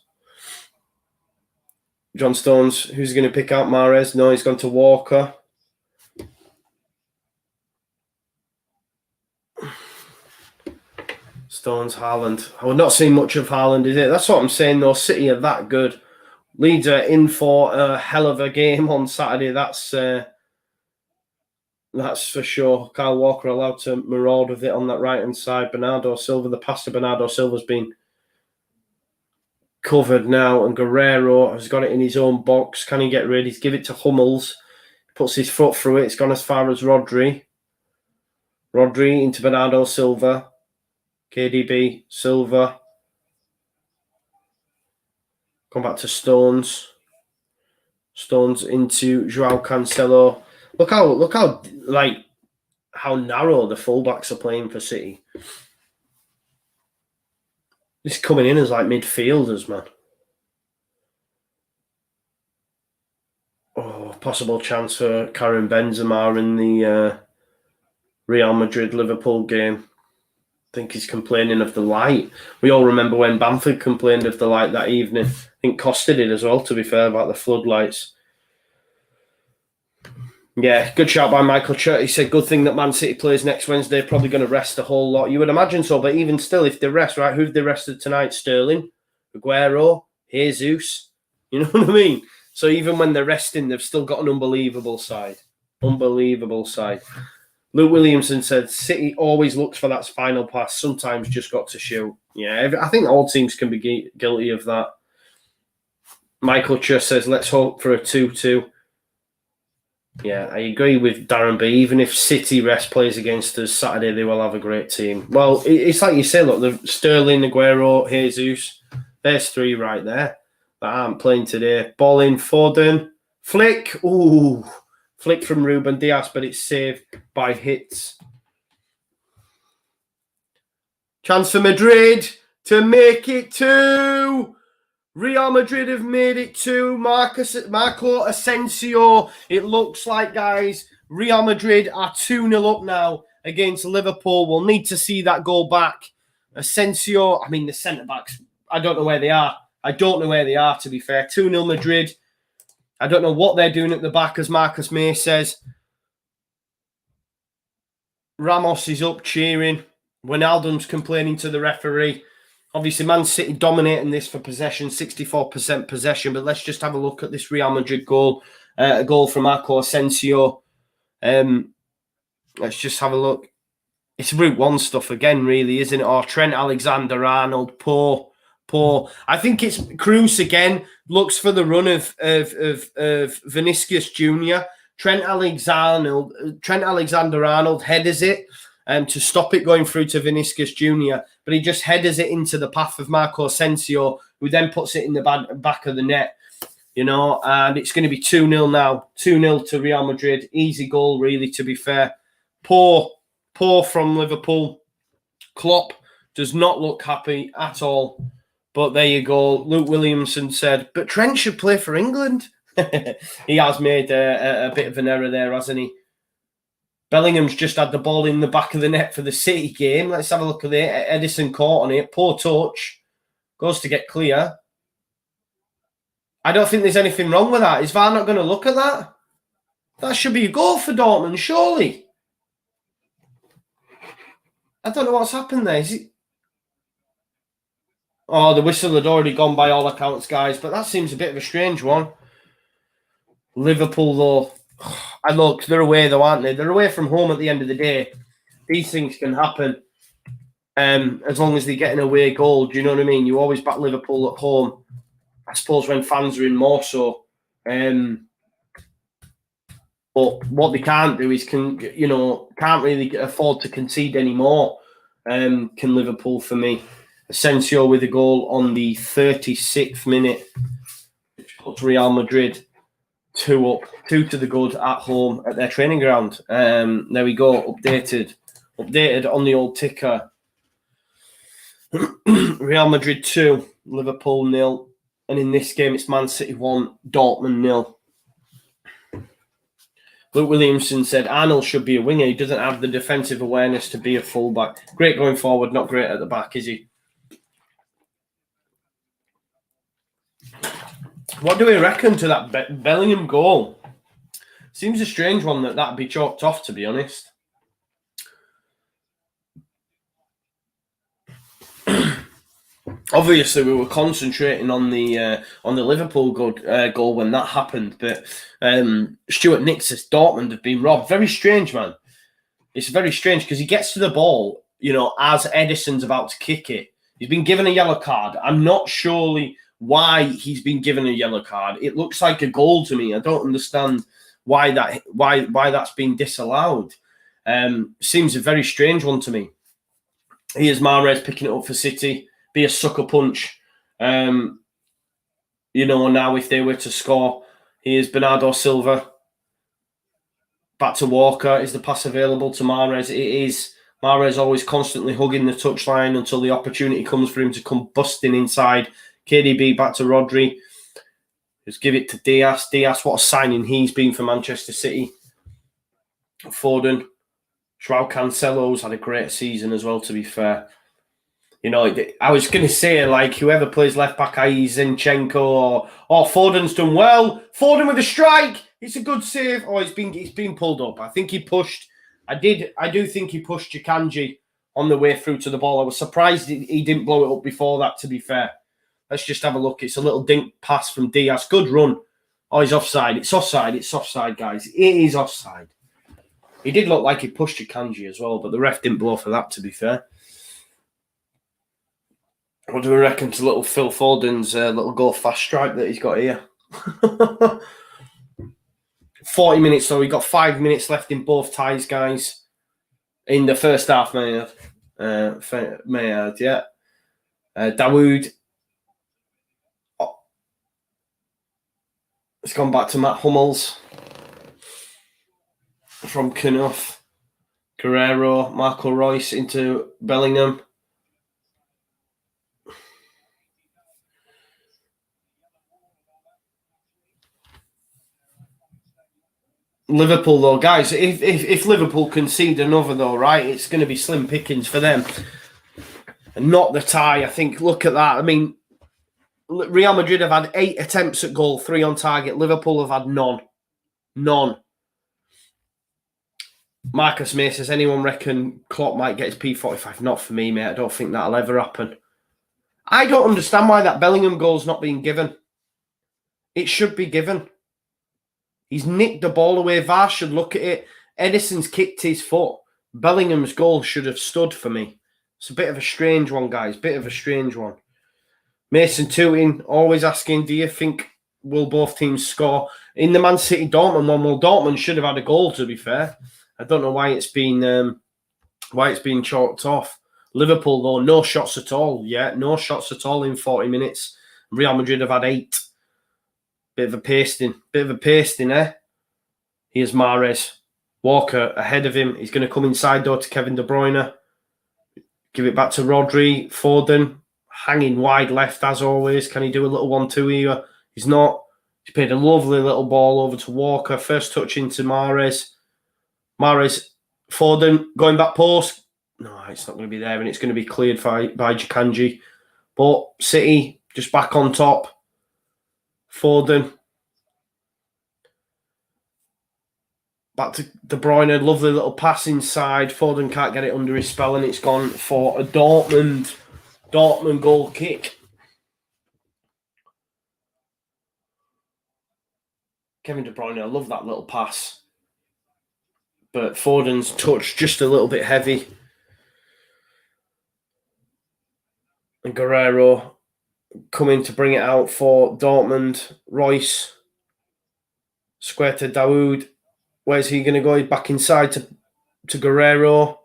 John Stones, who's going to pick out Mahrez? No, he's gone to Walker. Stones, Haaland. We're not seeing much of Haaland, is it? That's what I'm saying, though. City are that good. Leeds are in for a hell of a game on Saturday. That's for sure. Kyle Walker allowed to maraud with it on that right-hand side. Bernardo Silva, the pass to Bernardo Silva's been covered now, and Guerrero has got it in his own box. Can he get rid? He's give it to Hummels. Puts his foot through it. It's gone as far as Rodri. Rodri into Bernardo Silva. KDB, Silva. Come back to Stones. Stones into Joao Cancelo. Look how narrow the fullbacks are playing for City. This coming in as like midfielders, man. possible chance for Karim Benzema in the Real Madrid-Liverpool game. I think he's complaining of the light. We all remember when Bamford complained of the light that evening. I think Costa did as well, to be fair, about the floodlights. Yeah, good shout by Michael Churt. He said, good thing that Man City plays next Wednesday. Probably going to rest a whole lot. You would imagine so, but even still, if they rest, right, who've they rested tonight? Sterling, Aguero, Jesus. You know what I mean? So even when they're resting, they've still got an unbelievable side. Unbelievable side. Luke Williamson said, City always looks for that final pass. Sometimes just got to shoot. Yeah, I think all teams can be guilty of that. Michael Chur says, let's hope for a 2-2. Yeah, I agree with Darren B. Even if City rest plays against us Saturday, they will have a great team. Well, it's like you say, look, the Sterling, Aguero, Jesus, there's three right there that aren't playing today. Ball in, Foden, flick. Ooh, flick from Ruben Dias, but it's saved by Hits. Chance for Madrid to make it 2. Real Madrid have made it 2. Marco Asensio. It looks like, guys, Real Madrid are 2-0 up now against Liverpool. We'll need to see that goal back. Asensio, I mean, the centre-backs, I don't know where they are. To be fair. 2-0 Madrid. I don't know what they're doing at the back, as Marcus May says. Ramos is up cheering. Wijnaldum's complaining to the referee. Obviously, Man City dominating this for possession, 64% possession. But let's just have a look at this Real Madrid goal. A goal from Marco Asensio. Let's just have a look. It's Route 1 stuff again, really, isn't it? Or Trent Alexander-Arnold, poor. I think it's Cruz again. Looks for the run of Vinicius Jr. Trent Alexander-Arnold headers it to stop it going through to Vinicius Jr. But he just headers it into the path of Marco Asensio, who then puts it in the back of the net. You know, and it's going to be 2-0 now. 2-0 to Real Madrid. Easy goal, really, to be fair. Poor from Liverpool. Klopp does not look happy at all. But there you go. Luke Williamson said, but Trent should play for England. He has made a bit of an error there, hasn't he? Bellingham's just had the ball in the back of the net for the City game. Let's have a look at it. Edison caught on it. Poor touch. Goes to get clear. I don't think there's anything wrong with that. Is VAR not going to look at that? That should be a goal for Dortmund, surely. I don't know what's happened there. Is it? Oh, the whistle had already gone by all accounts, guys. But that seems a bit of a strange one. Liverpool, though. And look, they're away, though, aren't they? They're away from home at the end of the day. These things can happen as long as they get an away goal. Do you know what I mean? You always back Liverpool at home. I suppose when fans are in more so. But what they can't do is can't really afford to concede anymore. Can Liverpool for me? Asensio with a goal on the 36th minute, which puts Real Madrid 2 up, 2 to the good at home at their training ground. There we go, updated on the old ticker. Real Madrid 2, Liverpool 0, and in this game it's Man City 1, Dortmund 0. Luke Williamson said Arnold should be a winger. He doesn't have the defensive awareness to be a fullback. Great going forward, not great at the back, is he? What do we reckon to that Bellingham goal? Seems a strange one that'd be chalked off, to be honest. Obviously, we were concentrating on the Liverpool goal when that happened, but Stuart Nick says Dortmund have been robbed. Very strange, man. It's very strange because he gets to the ball, as Edison's about to kick it. He's been given a yellow card. I'm not surely why he's been given a yellow card. It looks like a goal to me. I don't understand why that's been disallowed. Seems a very strange one to me. Here's Mahrez picking it up for City. Be a sucker punch. Now if they were to score, here's Bernardo Silva. Back to Walker. Is the pass available to Mahrez? It is. Mahrez always constantly hugging the touchline until the opportunity comes for him to come busting inside. KDB back to Rodri. Just give it to Diaz. Diaz, what a signing he's been for Manchester City. Foden. Joao Cancelo's had a great season as well, to be fair. You know, I was going to say, like, whoever plays left-back, i.e. Zinchenko or Foden's done well. Foden with a strike. It's a good save. Oh, he's been pulled up. I think he pushed. I do think he pushed Akanji on the way through to the ball. I was surprised he didn't blow it up before that, to be fair. Let's just have a look. It's a little dink pass from Diaz. Good run. Oh, he's offside. It's offside. It's offside, guys. It is offside. He did look like he pushed Akanji as well, but the ref didn't blow for that, to be fair. What do we reckon to little Phil Foden's little goal fast strike that he's got here? 40 minutes, though. We've got 5 minutes left in both ties, guys. In the first half, Mayard, yeah. Dawood. Oh. It's gone back to Matt Hummels. From Knuff. Guerrero, Marco Reus into Bellingham. Liverpool, though, guys, if Liverpool concede another, though, right, it's going to be slim pickings for them. And not the tie, I think. Look at that. I mean, Real Madrid have had 8 attempts at goal, 3 on target. Liverpool have had none. None. Marcus May says, anyone reckon Klopp might get his P45? Not for me, mate. I don't think that'll ever happen. I don't understand why that Bellingham goal's not being given. It should be given. He's nicked the ball away. VAR should look at it. Edison's kicked his foot. Bellingham's goal should have stood for me. It's a bit of a strange one, guys. Bit of a strange one. Mason Tooting always asking, do you think will both teams score? In the Man City Dortmund one, well, Dortmund should have had a goal, to be fair. I don't know why it's been chalked off. Liverpool, though, no shots at all. Yeah, no shots at all in 40 minutes. Real Madrid have had 8. Bit of a pasting, eh? Here's Mahrez. Walker ahead of him. He's going to come inside, though, to Kevin De Bruyne. Give it back to Rodri. Foden. Hanging wide left, as always. Can he do a little 1-2 here? He's not. He's played a lovely little ball over to Walker. First touch into Mahrez. Mahrez. Foden. Going back post. No, it's not going to be there, and it's going to be cleared by Akanji. But City just back on top. Foden. Back to De Bruyne. Lovely little pass inside. Foden can't get it under his spell, and it's gone for a Dortmund goal kick. Kevin De Bruyne, I love that little pass. But Foden's touch just a little bit heavy. And Guerrero coming to bring it out for Dortmund. Reus. Square to Dawood. Where's he going to go? He's back inside to Guerrero.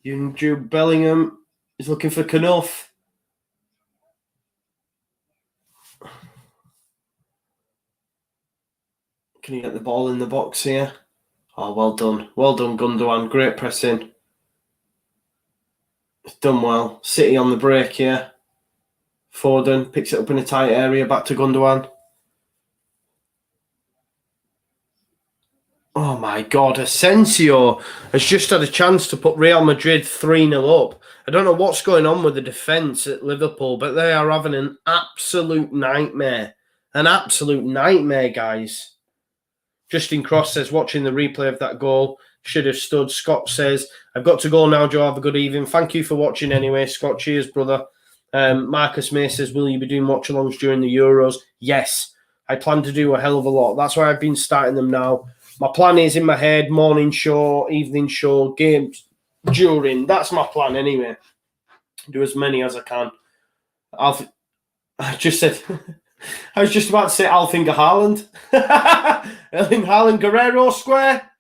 Jude Bellingham is looking for Knuff. Can he get the ball in the box here? Oh, well done. Well done, Gundogan. Great pressing. It's done well. City on the break here. Foden picks it up in a tight area. Back to Gundogan. Oh my God, Asensio has just had a chance to put Real Madrid 3-0 up. I don't know what's going on with the defence at Liverpool, but they are having an absolute nightmare. An absolute nightmare, guys. Justin Cross says, watching the replay of that goal, should have stood. Scott says, I've got to go now, Joe. Have a good evening. Thank you for watching anyway, Scott. Cheers, brother. Marcus May says, will you be doing watch-alongs during the Euros? Yes. I plan to do a hell of a lot. That's why I've been starting them now. My plan is in my head, morning show, evening show, games during. That's my plan anyway. Do as many as I can. I just said, I was just about to say Alfinger Haaland. Erling Haaland, Guerrero square.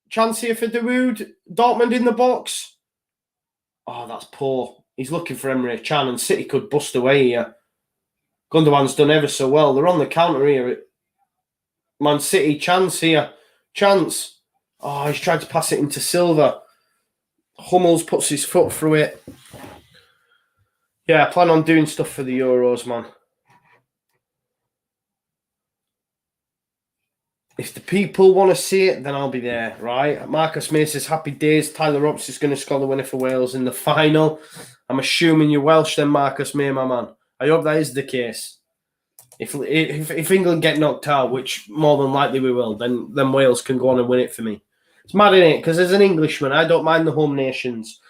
Chance here for Dawood. Dortmund in the box. Oh, that's poor. He's looking for Emre Can, and City could bust away here. Gundogan's done ever so well. They're on the counter here. Man City, chance here. Chance. Oh, he's tried to pass it into Silva. Hummels puts his foot through it. Yeah, I plan on doing stuff for the Euros, man. If the people want to see it, then I'll be there, right? Marcus May says, happy days. Tyler Rops is going to score the winner for Wales in the final. I'm assuming you're Welsh then, Marcus May, my man. I hope that is the case. If England get knocked out, which more than likely we will, then Wales can go on and win it for me. It's mad, isn't it? Because as an Englishman, I don't mind the home nations.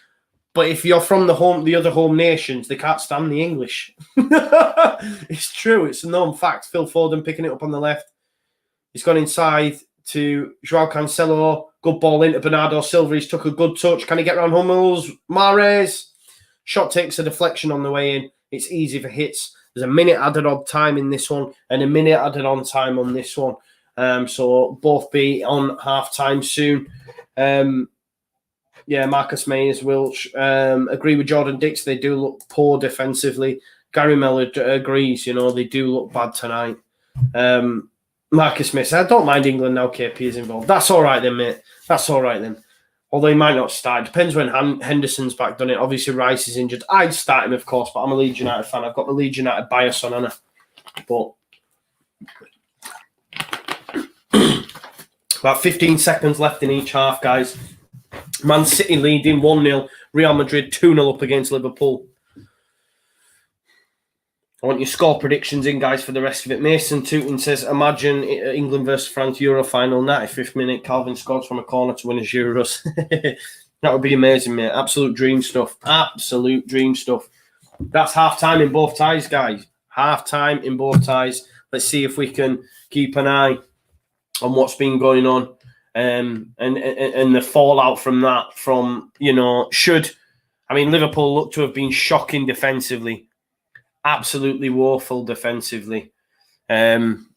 But if you're from the other home nations, they can't stand the English. It's true. It's a known fact. Phil Foden picking it up on the left. He's gone inside to Joao Cancelo. Good ball into Bernardo Silva. He's took a good touch. Can he get around Hummels? Mahrez. Shot takes a deflection on the way in. It's easy for hits. There's a minute added on time in this one and a minute added on time on this one. So both be on half time soon. Yeah, Marcus Mayers will agree with Jordan Dix. They do look poor defensively. Gary Miller agrees, they do look bad tonight. Marcus May said, I don't mind England now KP is involved. That's all right then, mate. That's all right then. Although he might not start. Depends when Henderson's back, done it. Obviously, Rice is injured. I'd start him, of course, but I'm a Leeds United fan. I've got the Leeds United bias on, Anna. But about 15 seconds left in each half, guys. Man City leading 1-0. Real Madrid 2-0 up against Liverpool. I want your score predictions in, guys, for the rest of it. Mason Tootin says, imagine England versus France Euro final, 95th minute. Calvin scores from a corner to win his Euros. That would be amazing, mate. Absolute dream stuff. Absolute dream stuff. That's half-time in both ties, guys. Half-time in both ties. Let's see if we can keep an eye on what's been going on and the fallout from that. Liverpool look to have been shocking defensively. Absolutely woeful defensively. I'm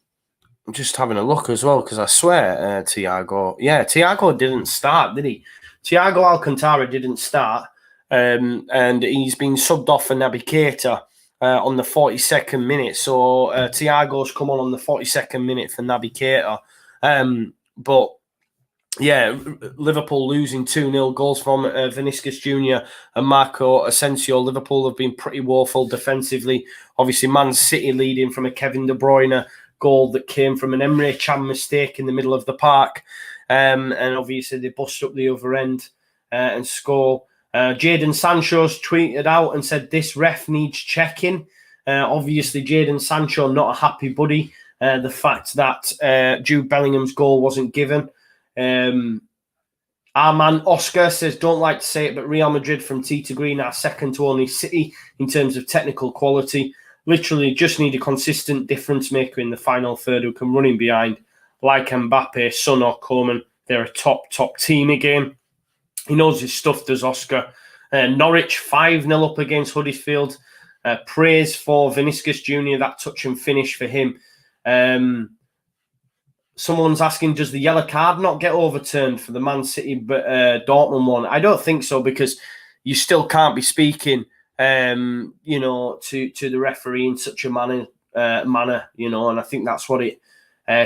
just having a look as well because I swear Thiago didn't start, did he? Thiago Alcantara didn't start, and he's been subbed off for Naby Keita on the 42nd minute. So Thiago's come on the 42nd minute for Naby Keita. But yeah, Liverpool losing 2-0, goals from Vinicius Jr. and Marco Asensio. Liverpool have been pretty woeful defensively. Obviously, Man City leading from a Kevin De Bruyne goal that came from an Emre Can mistake in the middle of the park. And obviously, they bust up the other end and score. Jadon Sancho's tweeted out and said, this ref needs checking. Obviously, Jadon Sancho, not a happy buddy. The fact that Jude Bellingham's goal wasn't given. Our man Oscar says, don't like to say it, but Real Madrid from tee to green are second to only City in terms of technical quality. Literally just need a consistent difference maker in the final third who can run in behind, like Mbappe, Son or Koeman. They're a top team again. He knows his stuff, does Oscar. Norwich 5-0 up against Huddersfield. Praise for Vinicius Jr., that touch and finish for him. Someone's asking, does the yellow card not get overturned for the Man City Dortmund one? I don't think so, because you still can't be speaking, to the referee in such a manner, and I think that's what it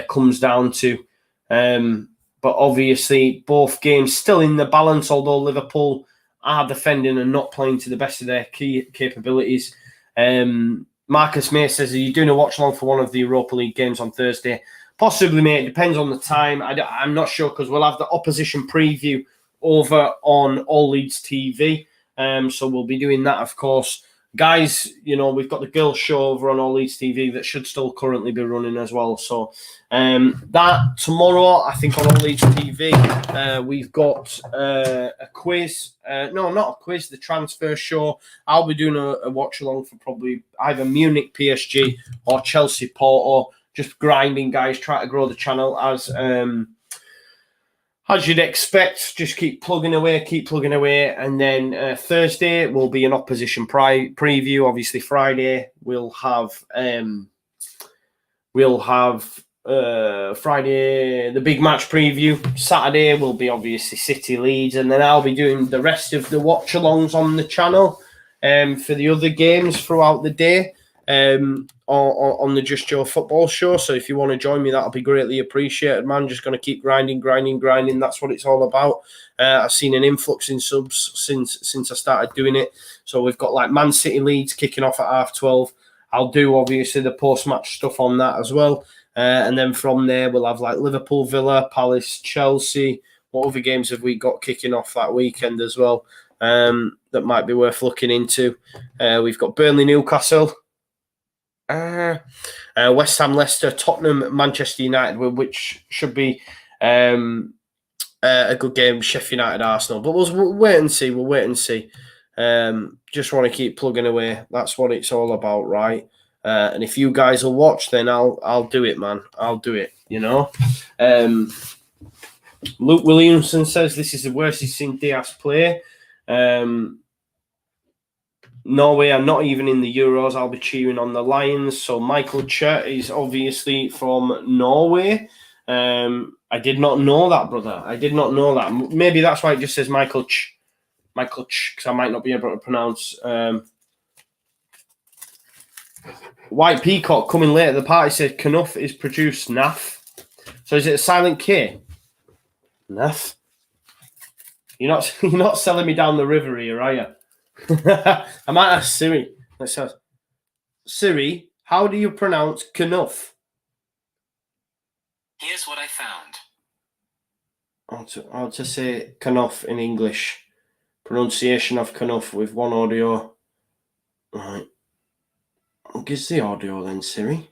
comes down to. But obviously, both games still in the balance, although Liverpool are defending and not playing to the best of their capabilities. Marcus May says, are you doing a watch-along for one of the Europa League games on Thursday? Possibly, mate. It depends on the time. I'm not sure, because we'll have the opposition preview over on All Leeds TV. So we'll be doing that, of course. Guys, we've got the girls' show over on All Leeds TV that should still currently be running as well. So that tomorrow, I think on All Leeds TV, we've got a quiz. No, not a quiz, the transfer show. I'll be doing a watch-along for probably either Munich PSG or Chelsea Porto. Just grinding, guys, try to grow the channel as you'd expect. Just keep plugging away. And then Thursday will be an opposition preview. Obviously, Friday we'll have Friday the big match preview. Saturday will be obviously City Leeds, and then I'll be doing the rest of the watch-alongs on the channel for the other games throughout the day. on the Just Joe Football Show. So if you want to join me, that'll be greatly appreciated, man. Just going to keep grinding. That's what it's all about. I've seen an influx in subs since I started doing it. So we've got like Man City Leeds kicking off at 12:30. I'll do obviously the post-match stuff on that as well. And then from there, we'll have like Liverpool, Villa, Palace, Chelsea. What other games have we got kicking off that weekend as well that might be worth looking into? We've got Burnley, Newcastle, West Ham, Leicester, Tottenham, Manchester United, which should be a good game. Sheffield United, Arsenal. But we'll wait and see. We'll wait and see. Just want to keep plugging away. That's what it's all about, right? And if you guys will watch, then I'll do it, man. I'll do it, you know. Luke Williamson says this is the worst he's seen Diaz play. Norway are not even in the Euros. I'll be cheering on the Lions. So Michael Chert is obviously from Norway. I did not know that, brother. I did not know that. Maybe that's why it just says Michael Ch, because I might not be able to pronounce. White Peacock coming late at the party said Knuff is produced Naff. So is it a silent K? Naff. You're not selling me down the river here, are you? I might ask Siri. Let's ask. Siri, how do you pronounce Knuff? Here's what I found. I'll just say Knuff in English. Pronunciation of Knuff with one audio. Right. Gives the audio then, Siri.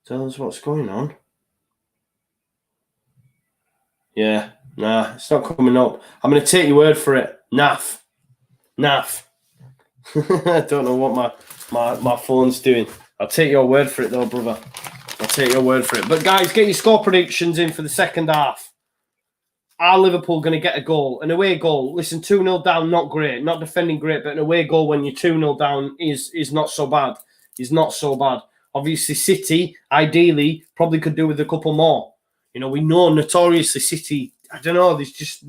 Tell us what's going on. Yeah, nah, it's not coming up. I'm going to take your word for it. Naff. I don't know what my phone's doing. I'll take your word for it though, brother. I'll take your word for it. But guys, get your score predictions in for the second half. Are Liverpool going to get a goal? An away goal. Listen, 2-0 down, not great. Not defending great, but an away goal when you're 2-0 down is not so bad. Is not so bad. Obviously, City, ideally, probably could do with a couple more. You know, we know notoriously City, I don't know, they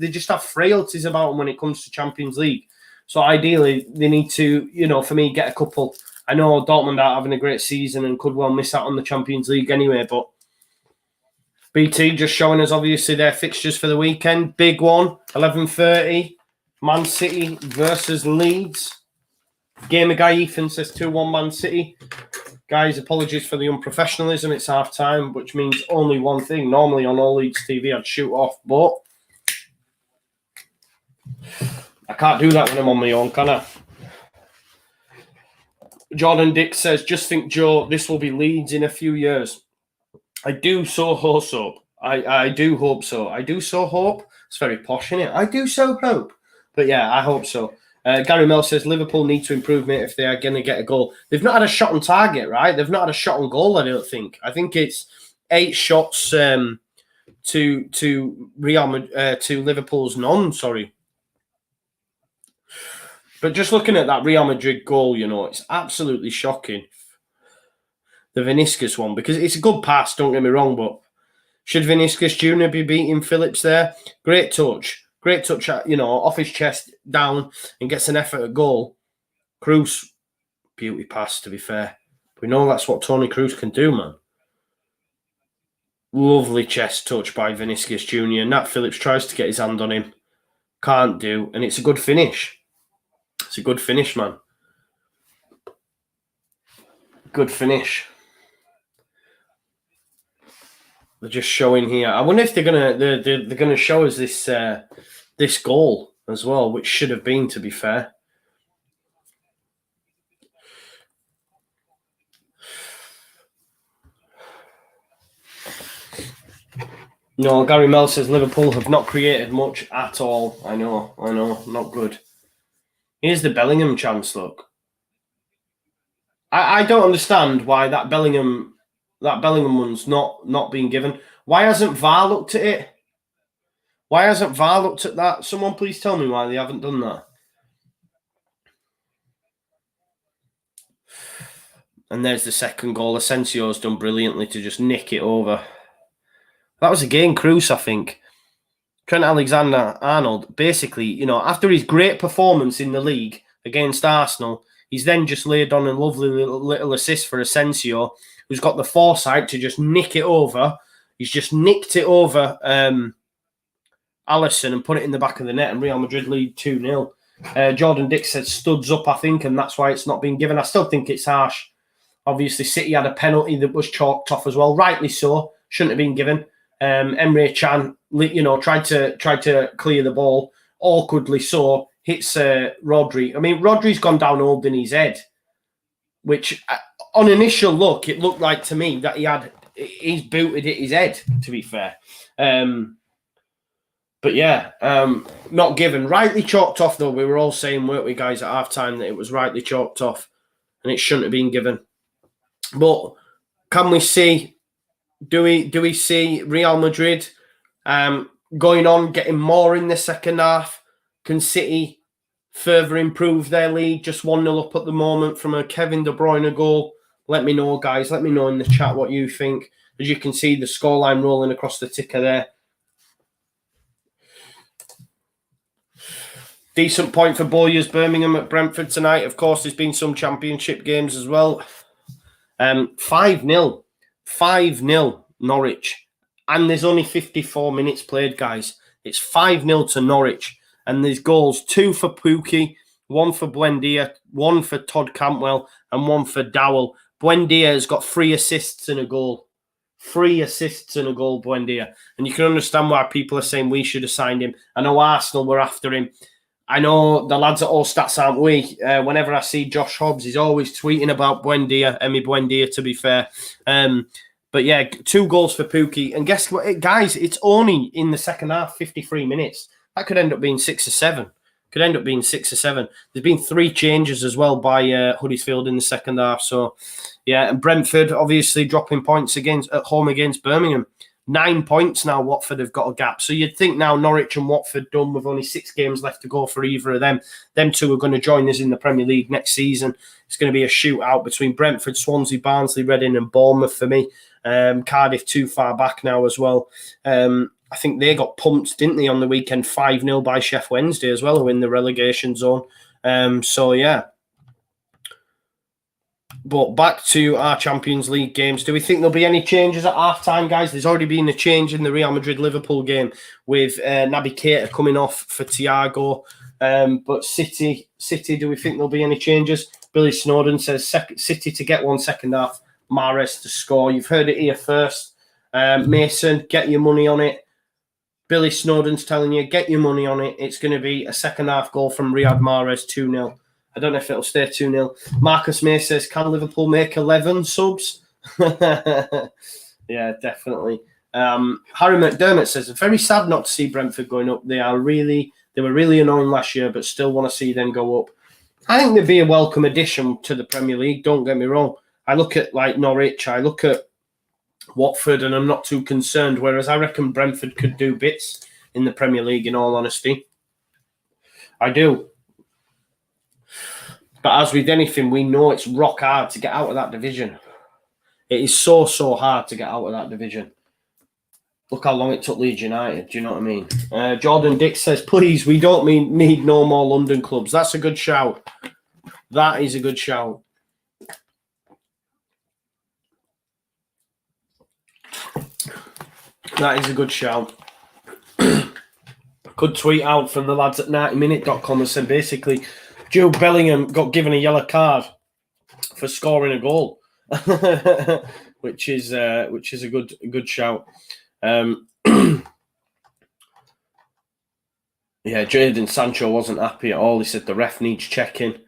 just have frailties about them when it comes to Champions League. So ideally, they need to, you know, for me, get a couple. I know Dortmund are having a great season and could well miss out on the Champions League anyway, but BT just showing us obviously their fixtures for the weekend. Big one, 11:30, Man City versus Leeds. Gamer guy Ethan says 2-1 Man City. Guys, apologies for the unprofessionalism. It's half time, which means only one thing. Normally on All Leagues TV, I'd shoot off, but I can't do that when I'm on my own, can I? Jordan Dick says, just think, Joe, this will be Leeds in a few years. I do so hope so. I do hope so. I do so hope. It's very posh, isn't it? I do so hope. But yeah, I hope so. Gary Mel says Liverpool need to improve, mate, if they are going to get a goal. They've not had a shot on target, right? They've not had a shot on goal, I don't think. I think it's 8 shots to Liverpool's none, sorry. But just looking at that Real Madrid goal, you know, it's absolutely shocking. The Vinicius one, because it's a good pass, don't get me wrong, but should Vinicius Jr. be beating Phillips there? Great touch, you know, off his chest, down, and gets an effort at goal. Cruz, beauty pass, to be fair. We know that's what Toni Kroos can do, man. Lovely chest touch by Vinicius Jr. Nat Phillips tries to get his hand on him. Can't do, and it's a good finish. It's a good finish, man. Good finish. They're just showing here. I wonder if they're gonna show us this goal as well, which should have been, to be fair. No, Gary Mel says Liverpool have not created much at all. I know, not good. Here's the Bellingham chance, look. I don't understand why that Bellingham one's not being given. Why hasn't VAR looked at it? Why hasn't VAR looked at that? Someone please tell me why they haven't done that. And there's the second goal. Asensio's done brilliantly to just nick it over. That was again Kroos, I think. Trent Alexander-Arnold, basically, you know, after his great performance in the league against Arsenal, He's then just laid on a lovely little assist for Asensio, who's got the foresight to just nick it over. He's just nicked it over Alisson and put it in the back of the net, and Real Madrid lead 2-0. Jordan Dix said studs up, I think, and that's why it's not been given. I still think it's harsh. Obviously, City had a penalty that was chalked off as well, rightly so. Shouldn't have been given. Emre Can, tried to clear the ball awkwardly, so hits Rodri. I mean, Rodri's gone down holding his head, which on initial look, it looked like to me that he's booted at his head. To be fair, but yeah, not given. Rightly chalked off though. We were all saying, weren't we, guys, at halftime that it was rightly chalked off, and it shouldn't have been given. But can we see? Do we see Real Madrid going on, getting more in the second half? Can City further improve their lead? Just 1-0 up at the moment from a Kevin De Bruyne goal. Let me know, guys. Let me know in the chat what you think. As you can see, the scoreline rolling across the ticker there. Decent point for Bowyer's Birmingham at Brentford tonight. Of course, there's been some championship games as well. 5-0. 5-0 Norwich. And there's only 54 minutes played, guys. It's 5-0 to Norwich. And there's goals, 2 for Pukki, 1 for Buendia, 1 for Todd Cantwell, and 1 for Dowell. Buendia has got 3 assists and a goal. 3 assists and a goal, Buendia. And you can understand why people are saying we should have signed him. I know Arsenal were after him. I know the lads at All Stats, aren't we? Whenever I see Josh Hobbs, he's always tweeting about Buendia, Emi Buendia, to be fair. But yeah, 2 goals for Pukki. And guess what, guys? It's only in the second half, 53 minutes. That could end up being 6 or 7. Could end up being 6 or 7. There's been 3 changes as well by Huddersfield in the second half. So, yeah, and Brentford obviously dropping points at home against Birmingham. 9 points now, Watford have got a gap. So you'd think now Norwich and Watford done with only 6 games left to go for either of them. Them two are going to join us in the Premier League next season. It's going to be a shootout between Brentford, Swansea, Barnsley, Reading and Bournemouth for me. Cardiff too far back now as well. I think they got pumped, didn't they, on the weekend, 5-0 by Sheff Wednesday as well, who are in the relegation zone. So, yeah. But back to our Champions League games. Do we think there'll be any changes at half-time, guys? There's already been a change in the Real Madrid-Liverpool game with Naby Keita coming off for Thiago. But City, do we think there'll be any changes? Billy Snowden says City to get 1 second half, Mahrez to score. You've heard it here first. Mason, get your money on it. Billy Snowden's telling you, get your money on it. It's going to be a second half goal from Riyad Mahrez, 2-0. I don't know if it'll stay 2-0. Marcus May says, can Liverpool make 11 subs? Yeah, definitely. Harry McDermott says, very sad not to see Brentford going up. They were really annoying last year, but still want to see them go up. I think they'd be a welcome addition to the Premier League. Don't get me wrong. I look at like Norwich, I look at Watford, and I'm not too concerned. Whereas I reckon Brentford could do bits in the Premier League, in all honesty. I do. But as with anything, we know it's rock hard to get out of that division. It is so hard to get out of that division. Look how long it took Leeds United. Do you know what I mean? Jordan Dix says, please, we don't need no more London clubs. That's a good shout. That is a good shout. That is a good shout. Good tweet out from the lads at 90minute.com and said basically Jude Bellingham got given a yellow card for scoring a goal, which is a good shout. Yeah, Jadon Sancho wasn't happy at all. He said the ref needs checking.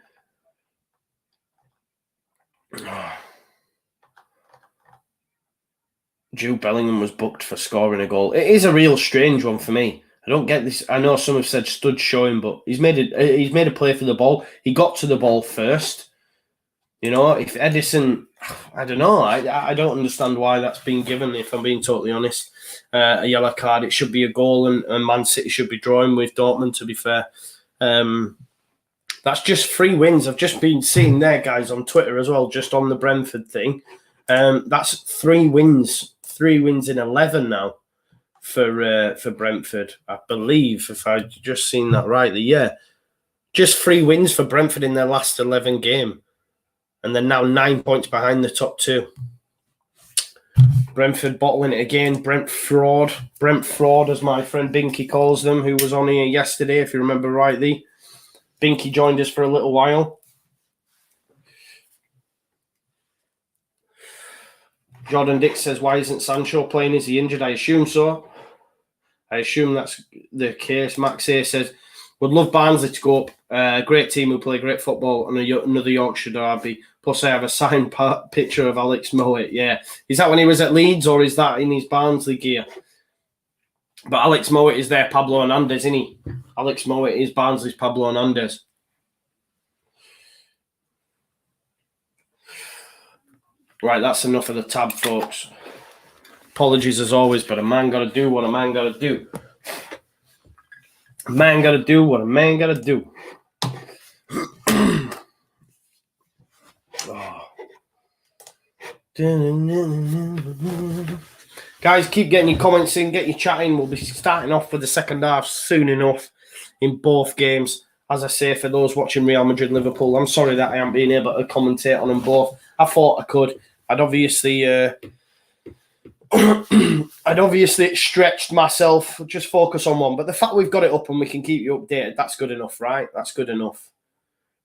Jude Bellingham was booked for scoring a goal. It is a real strange one for me. I don't get this. I know some have said stud showing, but he's made a play for the ball. He got to the ball first. You know, if Edison, I don't know. I don't understand why that's been given, if I'm being totally honest. A yellow card. It should be a goal, and Man City should be drawing with Dortmund, to be fair. That's just 3 wins. I've just been seeing there, guys, on Twitter as well, just on the Brentford thing. That's 3 wins. 3 wins in 11 now for Brentford, I believe, if I've just seen that rightly. Yeah. Just 3 wins for Brentford in their last 11 game. And they're now 9 points behind the top 2. Brentford bottling it again. Brent fraud, as my friend Binky calls them, who was on here yesterday, if you remember rightly. Binky joined us for a little while. Jordan Dick says, why isn't Sancho playing? Is he injured? I assume so. I assume that's the case. Max A says, would love Barnsley to go up. Great team who play great football and another Yorkshire derby. Plus, I have a signed picture of Alex Mowat. Yeah. Is that when he was at Leeds or is that in his Barnsley gear? But Alex Mowat is there, Pablo Hernandez, isn't he? Alex Mowat is Barnsley's Pablo Hernandez. Right, that's enough of the tab, folks. Apologies as always, but a man got to do what a man got to do. A man got to do what a man got to do. Guys, keep getting your comments in, get your chatting. We'll be starting off with the second half soon enough in both games. As I say, for those watching Real Madrid Liverpool, I'm sorry that I haven't been able to commentate on them both. I thought I could. I'd obviously stretched myself, just focus on one. But the fact we've got it up and we can keep you updated, that's good enough, right? That's good enough.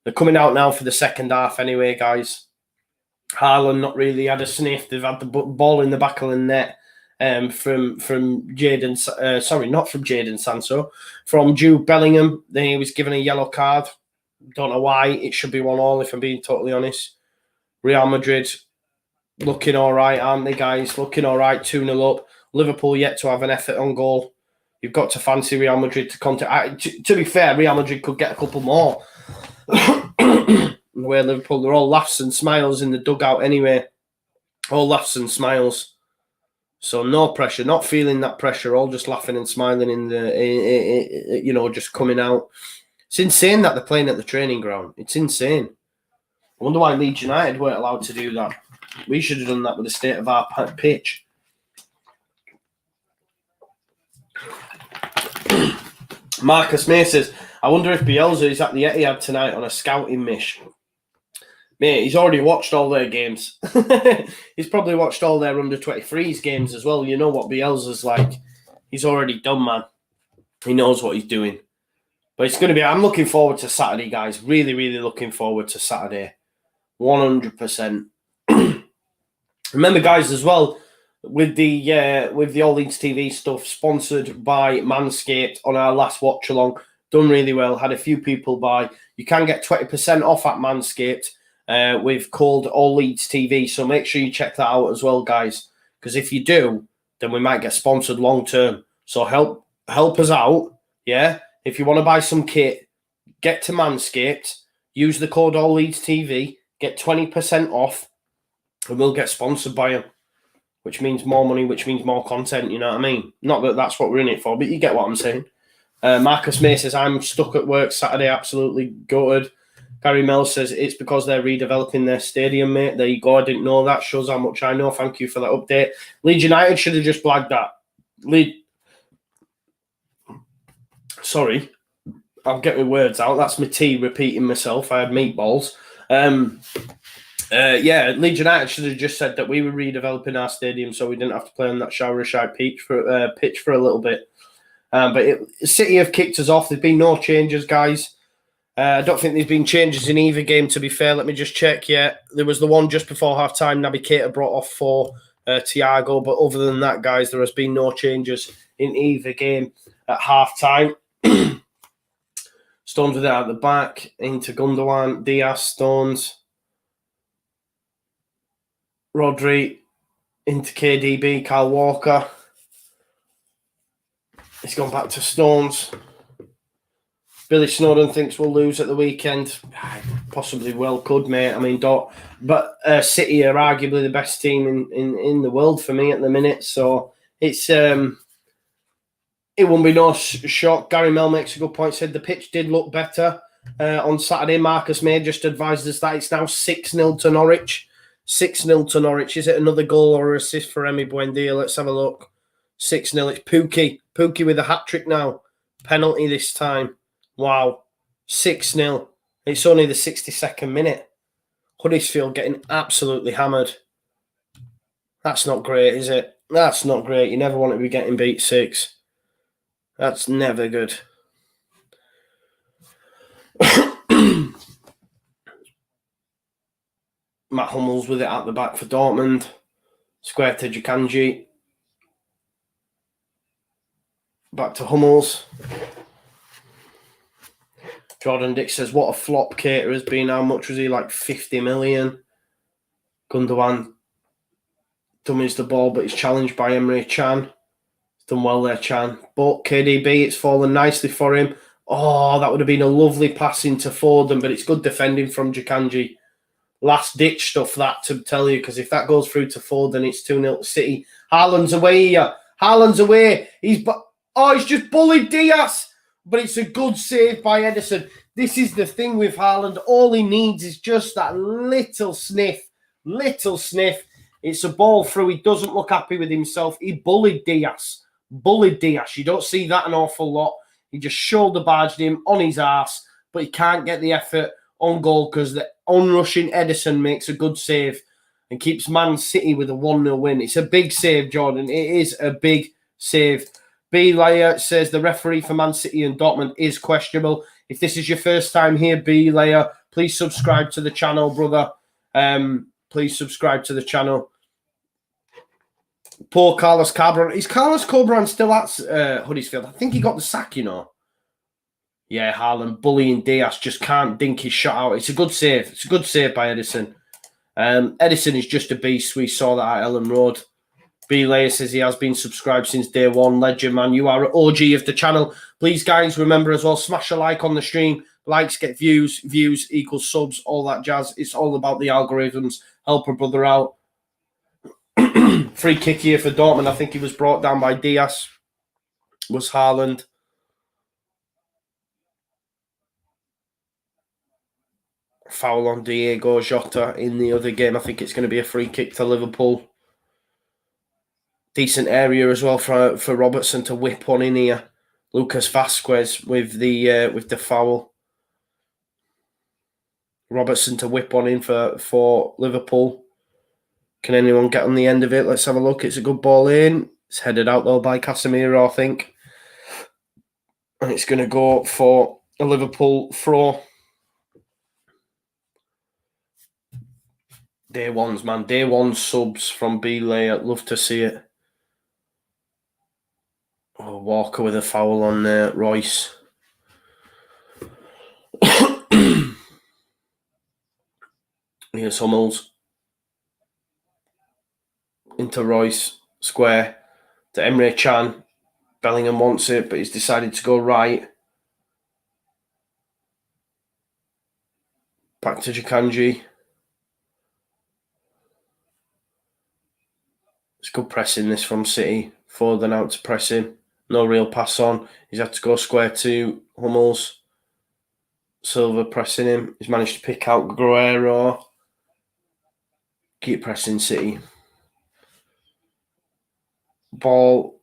They're coming out now for the second half anyway, guys. Haaland not really had a sniff. They've had the ball in the back of the net from Jadon, not from Jadon Sancho, from Jude Bellingham. Then he was given a yellow card. Don't know why. It should be 1-1 if I'm being totally honest. Real Madrid looking all right, aren't they, guys? Looking all right, 2-0 up. Liverpool yet to have an effort on goal. You've got to fancy Real Madrid to contact. To be fair, Real Madrid could get a couple more. Where Liverpool, they're all laughs and smiles in the dugout anyway. All laughs and smiles. So no pressure, not feeling that pressure, all just laughing and smiling in the, just coming out. It's insane that they're playing at the training ground. It's insane. I wonder why Leeds United weren't allowed to do that. We should have done that with the state of our pitch. Marcus May says, I wonder if Bielsa is at the Etihad tonight on a scouting mission. Mate, he's already watched all their games. He's probably watched all their under-23s games as well. You know what Bielsa's like. He's already done, man. He knows what he's doing. But it's going to be... I'm looking forward to Saturday, guys. Really, really looking forward to Saturday. 100%. Remember, guys, as well, with the All Leeds TV stuff, sponsored by Manscaped on our last watch-along. Done really well. Had a few people buy. You can get 20% off at Manscaped. With called All Leeds TV. So make sure you check that out as well, guys. Because if you do, then we might get sponsored long term. So help us out. Yeah. If you want to buy some kit, get to Manscaped, use the code All Leeds TV, get 20% off, and we'll get sponsored by them. Which means more money, which means more content, you know what I mean? Not that that's what we're in it for, but you get what I'm saying. Marcus May says, I'm stuck at work Saturday, absolutely gutted. Gary Mel says, it's because they're redeveloping their stadium, mate. There you go. I didn't know that. Shows how much I know. Thank you for that update. Leeds United should have just blagged that. Sorry. I'll get my words out. That's my tea repeating myself. I had meatballs. Leeds United should have just said that we were redeveloping our stadium so we didn't have to play on that shower-shite pitch for a little bit. But City have kicked us off. There's been no changes, guys. I don't think there's been changes in either game, to be fair. Let me just check. Yeah, there was the one just before half-time. Naby Keita brought off for Thiago. But other than that, guys, there has been no changes in either game at half-time. Stones with it at the back. Into Gundogan, Diaz, Stones. Rodri. Into KDB, Kyle Walker. It's gone back to Stones. Billy Snowden thinks we'll lose at the weekend. Possibly well could, mate. I mean, but City are arguably the best team in the world for me at the minute. So it's it won't be no shock. Gary Mel makes a good point. Said the pitch did look better on Saturday. Marcus May just advised us that it's now 6-0 to Norwich. 6-0 to Norwich. Is it another goal or assist for Emi Buendia? Let's have a look. 6-0. It's Pookie. Pookie with a hat-trick now. Penalty this time. Wow. 6-0. It's only the 62nd minute. Huddersfield getting absolutely hammered. That's not great, is it? That's not great. You never want to be getting beat 6. That's never good. Matt Hummels with it at the back for Dortmund. Square to Jikanji. Back to Hummels. Jordan Dick says, what a flop Cater has been. How much was he? Like 50 million. Gundogan dummies the ball, but he's challenged by Emre Can. He's done well there, Can. But KDB, it's fallen nicely for him. Oh, that would have been a lovely pass into Foden, but it's good defending from Jikanji. Last ditch stuff, that, to tell you, because if that goes through to Foden, it's 2-0 to City. Haaland's away here. Haaland's away. He's just bullied Diaz. But it's a good save by Ederson. This is the thing with Haaland. All he needs is just that little sniff. Little sniff. It's a ball through. He doesn't look happy with himself. He bullied Diaz. Bullied Diaz. You don't see that an awful lot. He just shoulder barged him on his arse. But he can't get the effort on goal because the onrushing Ederson makes a good save and keeps Man City with a 1-0 win. It's a big save, Jordan. It is a big save. B. Layer says the referee for Man City and Dortmund is questionable. If this is your first time here, B. Layer, please subscribe to the channel, brother. Please subscribe to the channel. Poor Carlos Cabron. Is Carlos Cabron still at Huddersfield? I think he got the sack, you know. Yeah, Haaland bullying Diaz, just can't dink his shot out. It's a good save. It's a good save by Ederson. Ederson is just a beast. We saw that at Ellen Road. B. Layer says he has been subscribed since day one. Legend, man. You are an OG of the channel. Please, guys, remember as well, smash a like on the stream. Likes get views. Views equals subs, all that jazz. It's all about the algorithms. Help a brother out. Free kick here for Dortmund. I think he was brought down by Diaz. Was Haaland. Foul on Diego Jota in the other game. I think it's going to be a free kick to Liverpool. Decent area as well for Robertson to whip one in here. Lucas Vasquez with the foul. Robertson to whip one in for Liverpool. Can anyone get on the end of it? Let's have a look. It's a good ball in. It's headed out though by Casemiro, I think. And it's going to go for a Liverpool throw. Day ones, man. Day one subs from B. Layer. Love to see it. Oh, Walker with a foul on Royce. Here's Hummels. Into Royce. Square. To Emre Can. Bellingham wants it, but he's decided to go right. Back to Jikanji. It's good pressing this from City. Foden out to pressing. No real pass on. He's had to go square to Hummels. Silva pressing him. He's managed to pick out Guerrero. Keep pressing City. Ball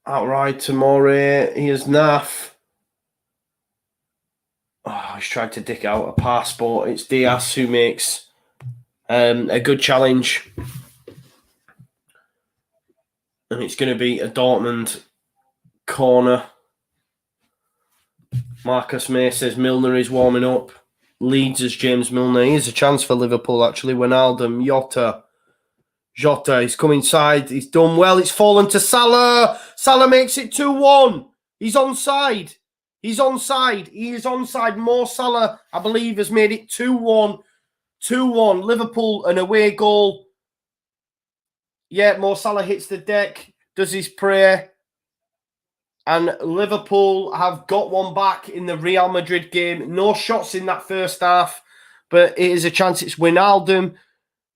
outright to Moore. Here's Naf. Oh, he's tried to dig out a pass, but it's Diaz who makes a good challenge. And it's going to be a Dortmund corner. Marcus May says Milner is warming up. Leeds as James Milner. Here's a chance for Liverpool, actually. Wijnaldum, Jota, he's come inside. He's done well. It's fallen to Salah. Salah makes it 2-1. He's onside. He is onside. Mo Salah, I believe, has made it 2-1. 2-1. Liverpool, an away goal. Yeah, Mo Salah hits the deck, does his prayer. And Liverpool have got one back in the Real Madrid game. No shots in that first half, but it is a chance. It's Wijnaldum.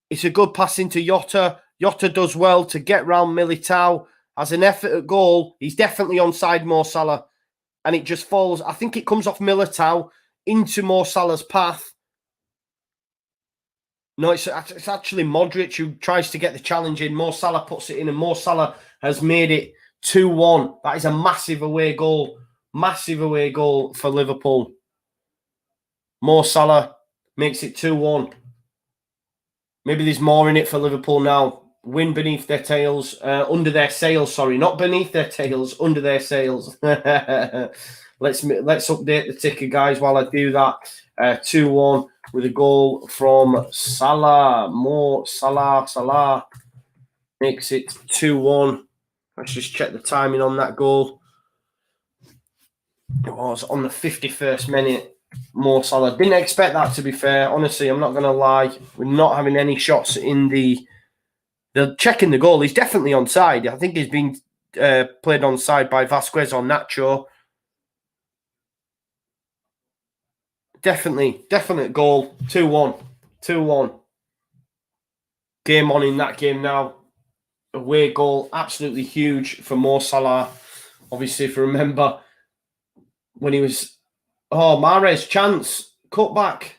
It's a good pass into Jota. Jota does well to get round Militao. As an effort at goal, he's definitely onside Mo Salah. And it just falls. I think it comes off Militao into Mo Salah's path. No, it's actually Modric who tries to get the challenge in. Mo Salah puts it in, and Mo Salah has made it 2-1. That is a massive away goal. Massive away goal for Liverpool. Mo Salah makes it 2-1. Maybe there's more in it for Liverpool now. Win beneath their tails, under their sails. Sorry, not beneath their tails, under their sails. Let's update the ticker, guys. While I do that, 2-1 with a goal from Salah. Mo Salah. Salah makes it 2-1. Let's just check the timing on that goal. It was on the 51st minute. Mo Salah. Didn't expect that, to be fair. Honestly, I'm not going to lie. We're not having any shots in the... They're checking the goal. He's definitely onside. I think he's been played onside by Vasquez or Nacho. Definite goal. 2-1. 2-1. Game on in that game now. Away goal. Absolutely huge for Mo Salah. Obviously, if you remember when he was... Oh, Mahrez, chance. Cut back,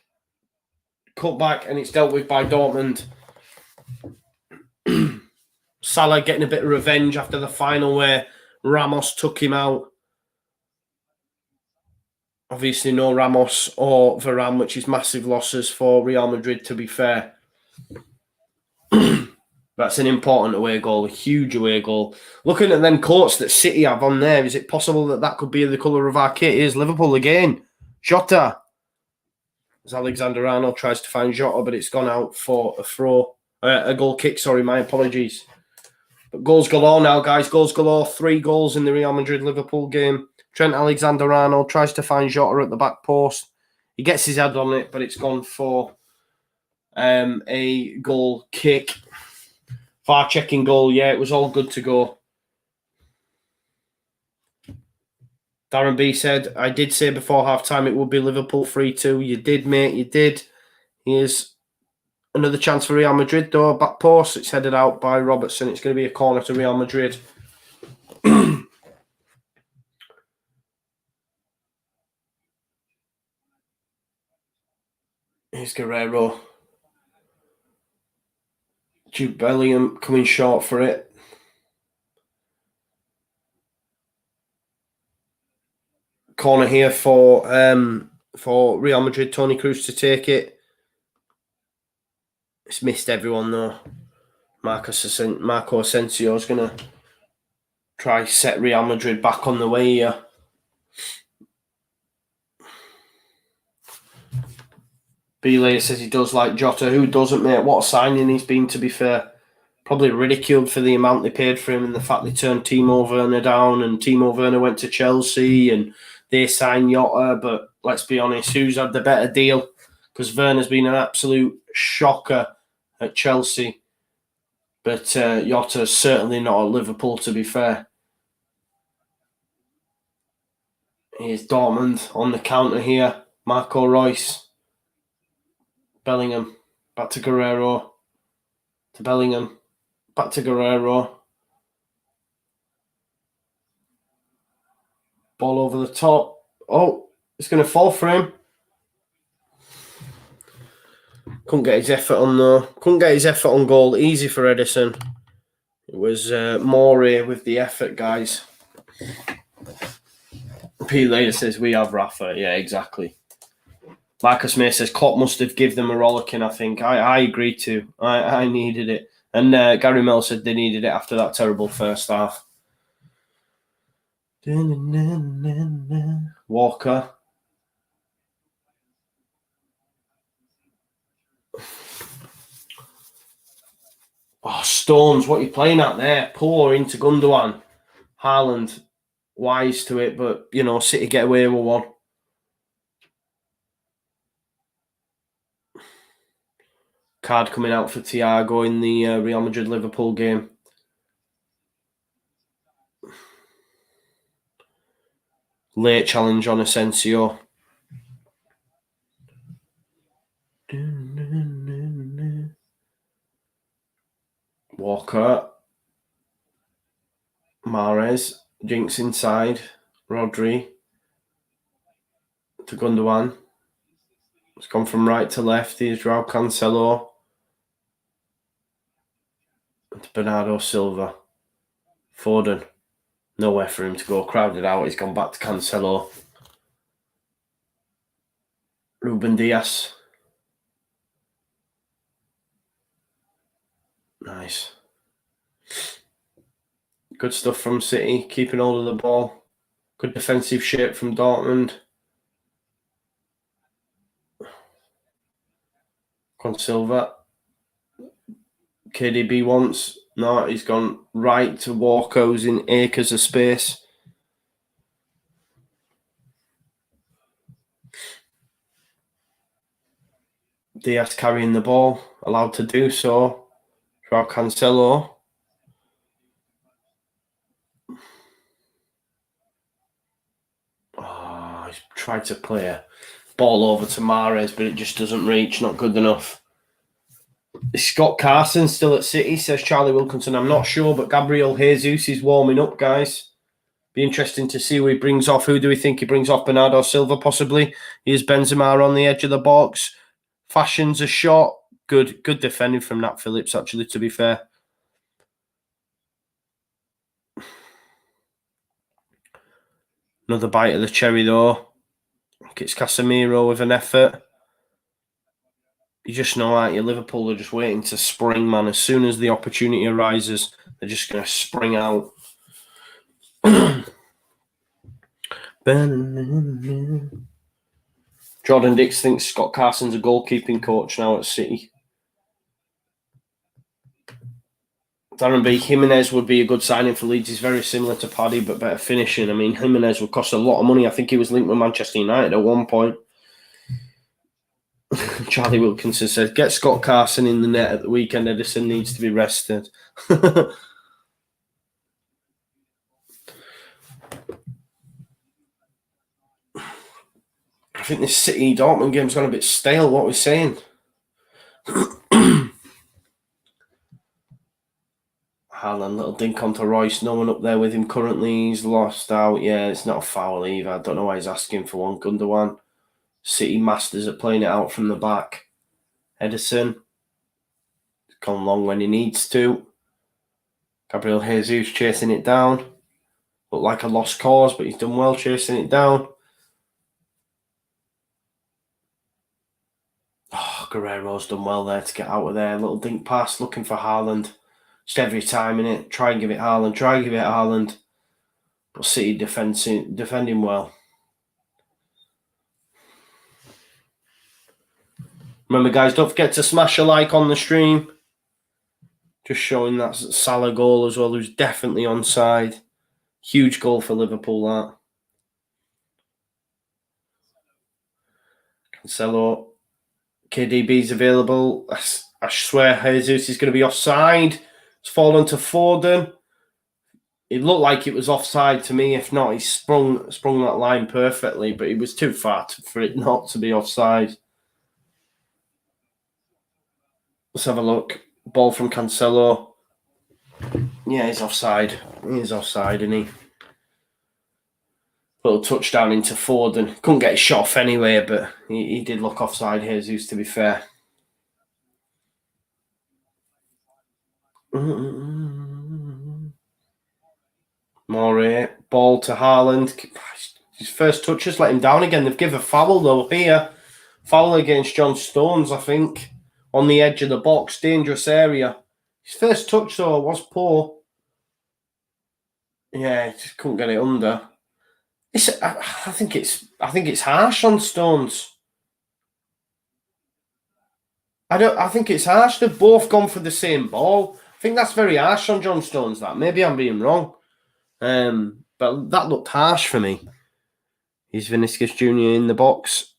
and it's dealt with by Dortmund. Salah getting a bit of revenge after the final where Ramos took him out. Obviously, no Ramos or Varane, which is massive losses for Real Madrid, to be fair. That's an important away goal, a huge away goal. Looking at them coats that City have on there, is it possible that that could be the colour of our kit? Here's Liverpool again. Jota. As Alexander-Arnold tries to find Jota, but it's gone out for a throw. A goal kick, sorry, my apologies. But goals galore now, guys. Goals galore. 3 goals in the Real Madrid-Liverpool game. Trent Alexander-Arnold tries to find Jota at the back post. He gets his head on it, but it's gone for a goal kick. Far checking goal, yeah, it was all good to go. Darren B said, I did say before half-time it would be Liverpool 3-2. You did, mate, you did. Here's another chance for Real Madrid, though. Back post, it's headed out by Robertson. It's going to be a corner to Real Madrid. Here's Guerrero. Jude Bellingham coming short for it. Corner here for Real Madrid. Toni Kroos to take it. It's missed everyone though. Marco Asensio is going to try set Real Madrid back on the way here. B-Layer says he does like Jota. Who doesn't, mate? What a signing he's been, to be fair. Probably ridiculed for the amount they paid for him and the fact they turned Timo Werner down, and Timo Werner went to Chelsea and they signed Jota. But let's be honest, who's had the better deal? Because Werner's been an absolute shocker at Chelsea. But Jota's certainly not at Liverpool, to be fair. Here's Dortmund on the counter here. Marco Reus. Bellingham. Back to Guerrero. To Bellingham. Back to Guerrero. Ball over the top. Oh, it's going to fall for him. Couldn't get his effort on though. Couldn't get his effort on goal. Easy for Edison. It was Morey with the effort, guys. P. later says we have Rafa. Yeah, exactly. Marcus May says Klopp must have given them a rollicking, I think. I agree too. I needed it. And Gary Mel said they needed it after that terrible first half. Walker. Oh, Stones, what are you playing at there? Poor into Gundogan. Haaland, wise to it, but, you know, City get away with one. Card coming out for Thiago in the Real Madrid-Liverpool game. Late challenge on Asensio. Walker. Mahrez. Jinx inside. Rodri. To Gundogan. It's gone from right to left. Here's Joao Cancelo. To Bernardo Silva. Foden. Nowhere for him to go. Crowded out. He's gone back to Cancelo. Ruben Diaz. Nice. Good stuff from City. Keeping hold of the ball. Good defensive shape from Dortmund. Silva. KDB wants. No, he's gone right to Walko's in acres of space. Diaz carrying the ball. Allowed to do so. Joao Cancelo. Oh, he's tried to play a ball over to Mahrez, but it just doesn't reach. Not good enough. Is Scott Carson still at City, says Charlie Wilkinson? I'm not sure, but Gabriel Jesus is warming up, guys. Be interesting to see who he brings off. Who do we think he brings off? Bernardo Silva, possibly. Here's Benzema on the edge of the box. Fashions a shot. Good defending from Nat Phillips, actually, to be fair. Another bite of the cherry, though. It's Casemiro with an effort. You just know, aren't you? Liverpool are just waiting to spring, man. As soon as the opportunity arises, they're just going to spring out. Jordan Dix thinks Scott Carson's a goalkeeping coach now at City. Darren B. Jimenez would be a good signing for Leeds. He's very similar to Paddy, but better finishing. I mean, Jimenez would cost a lot of money. I think he was linked with Manchester United at one point. Charlie Wilkinson says, get Scott Carson in the net at the weekend. Edison needs to be rested. I think this City Dortmund game's gone a bit stale, what we're saying. Haaland, little dink onto Royce. No one up there with him currently. He's lost out. Yeah, it's not a foul either. I don't know why he's asking for one. Gundogan. City masters at playing it out from the back. Edison. He's gone long when he needs to. Gabriel Jesus chasing it down. Looked like a lost cause, but he's done well chasing it down. Oh, Guerrero's done well there to get out of there. Little dink pass, looking for Haaland. Just every time, innit? Try and give it Haaland. But City defending well. Remember, guys, don't forget to smash a like on the stream. Just showing that Salah goal as well, who's definitely onside. Huge goal for Liverpool, that. Cancelo. KDB's available. I swear Jesus is going to be offside. It's fallen to Foden. It looked like it was offside to me. If not, he sprung that line perfectly, but it was too far for it not to be offside. Let's have a look. Ball from Cancelo. Yeah, he's offside. He's offside, isn't he? Little touchdown into Foden. Couldn't get his shot off anyway, but he did look offside, Jesus, to be fair. Moray. Ball to Haaland. His first touch just let him down again. They've given a foul, though, here. Foul against John Stones, I think. On the edge of the box. Dangerous area. His first touch, though, was poor. Yeah, he just couldn't get it under. I think it's harsh on Stones. I think it's harsh. They've both gone for the same ball. I think that's very harsh on John Stones, that. Maybe I'm being wrong. But that looked harsh for me. Here's Vinicius Jr. in the box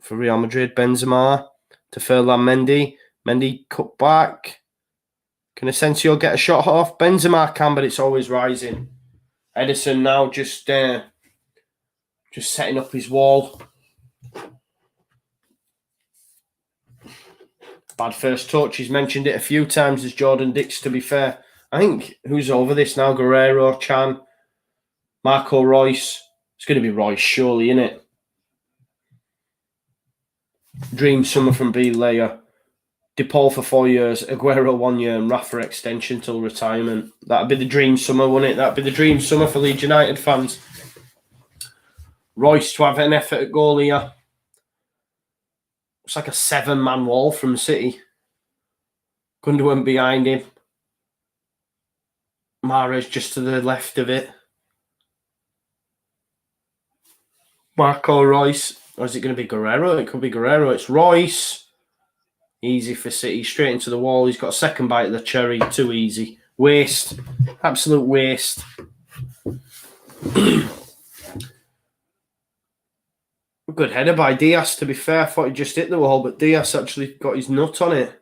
for Real Madrid. Benzema to Ferland Mendy. Mendy cut back. Can Asensio get a shot off? Benzema can, but it's always rising. Edison now just setting up his wall. Bad first touch. He's mentioned it a few times as Jordan Dix, to be fair. I think who's over this now? Guerrero, Chan, Marco Royce. It's going to be Royce, surely, isn't it? Dream Summer from B Layer. DePaul for 4 years, Aguero 1 year, and Rafa extension till retirement. That'd be the dream summer, wouldn't it? That'd be the dream summer for Leeds United fans. Royce to have an effort at goal here. It's like a 7-man wall from City. Gundogan behind him. Mahrez just to the left of it. Marco Royce. Or is it going to be Guerrero? It could be Guerrero. It's Royce. Easy for City. Straight into the wall. He's got a second bite of the cherry. Too easy. Waste. Absolute waste. Good header by Diaz, to be fair. I thought he just hit the wall, but Diaz actually got his nut on it.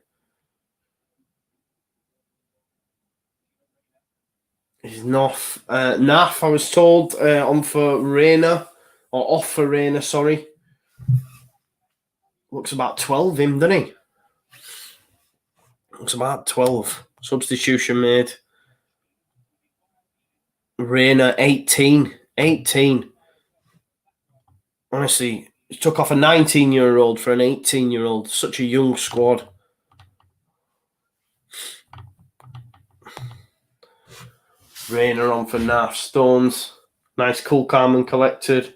He's Naf, I was told, on for Reina, or off for Reina, sorry. Looks about 12, him, doesn't he? Looks about 12. Substitution made. Reina, 18. 18. Honestly, he took off a 19-year-old for an 18-year-old. Such a young squad. Reina on for Naf. Stones. Nice, cool, calm and collected.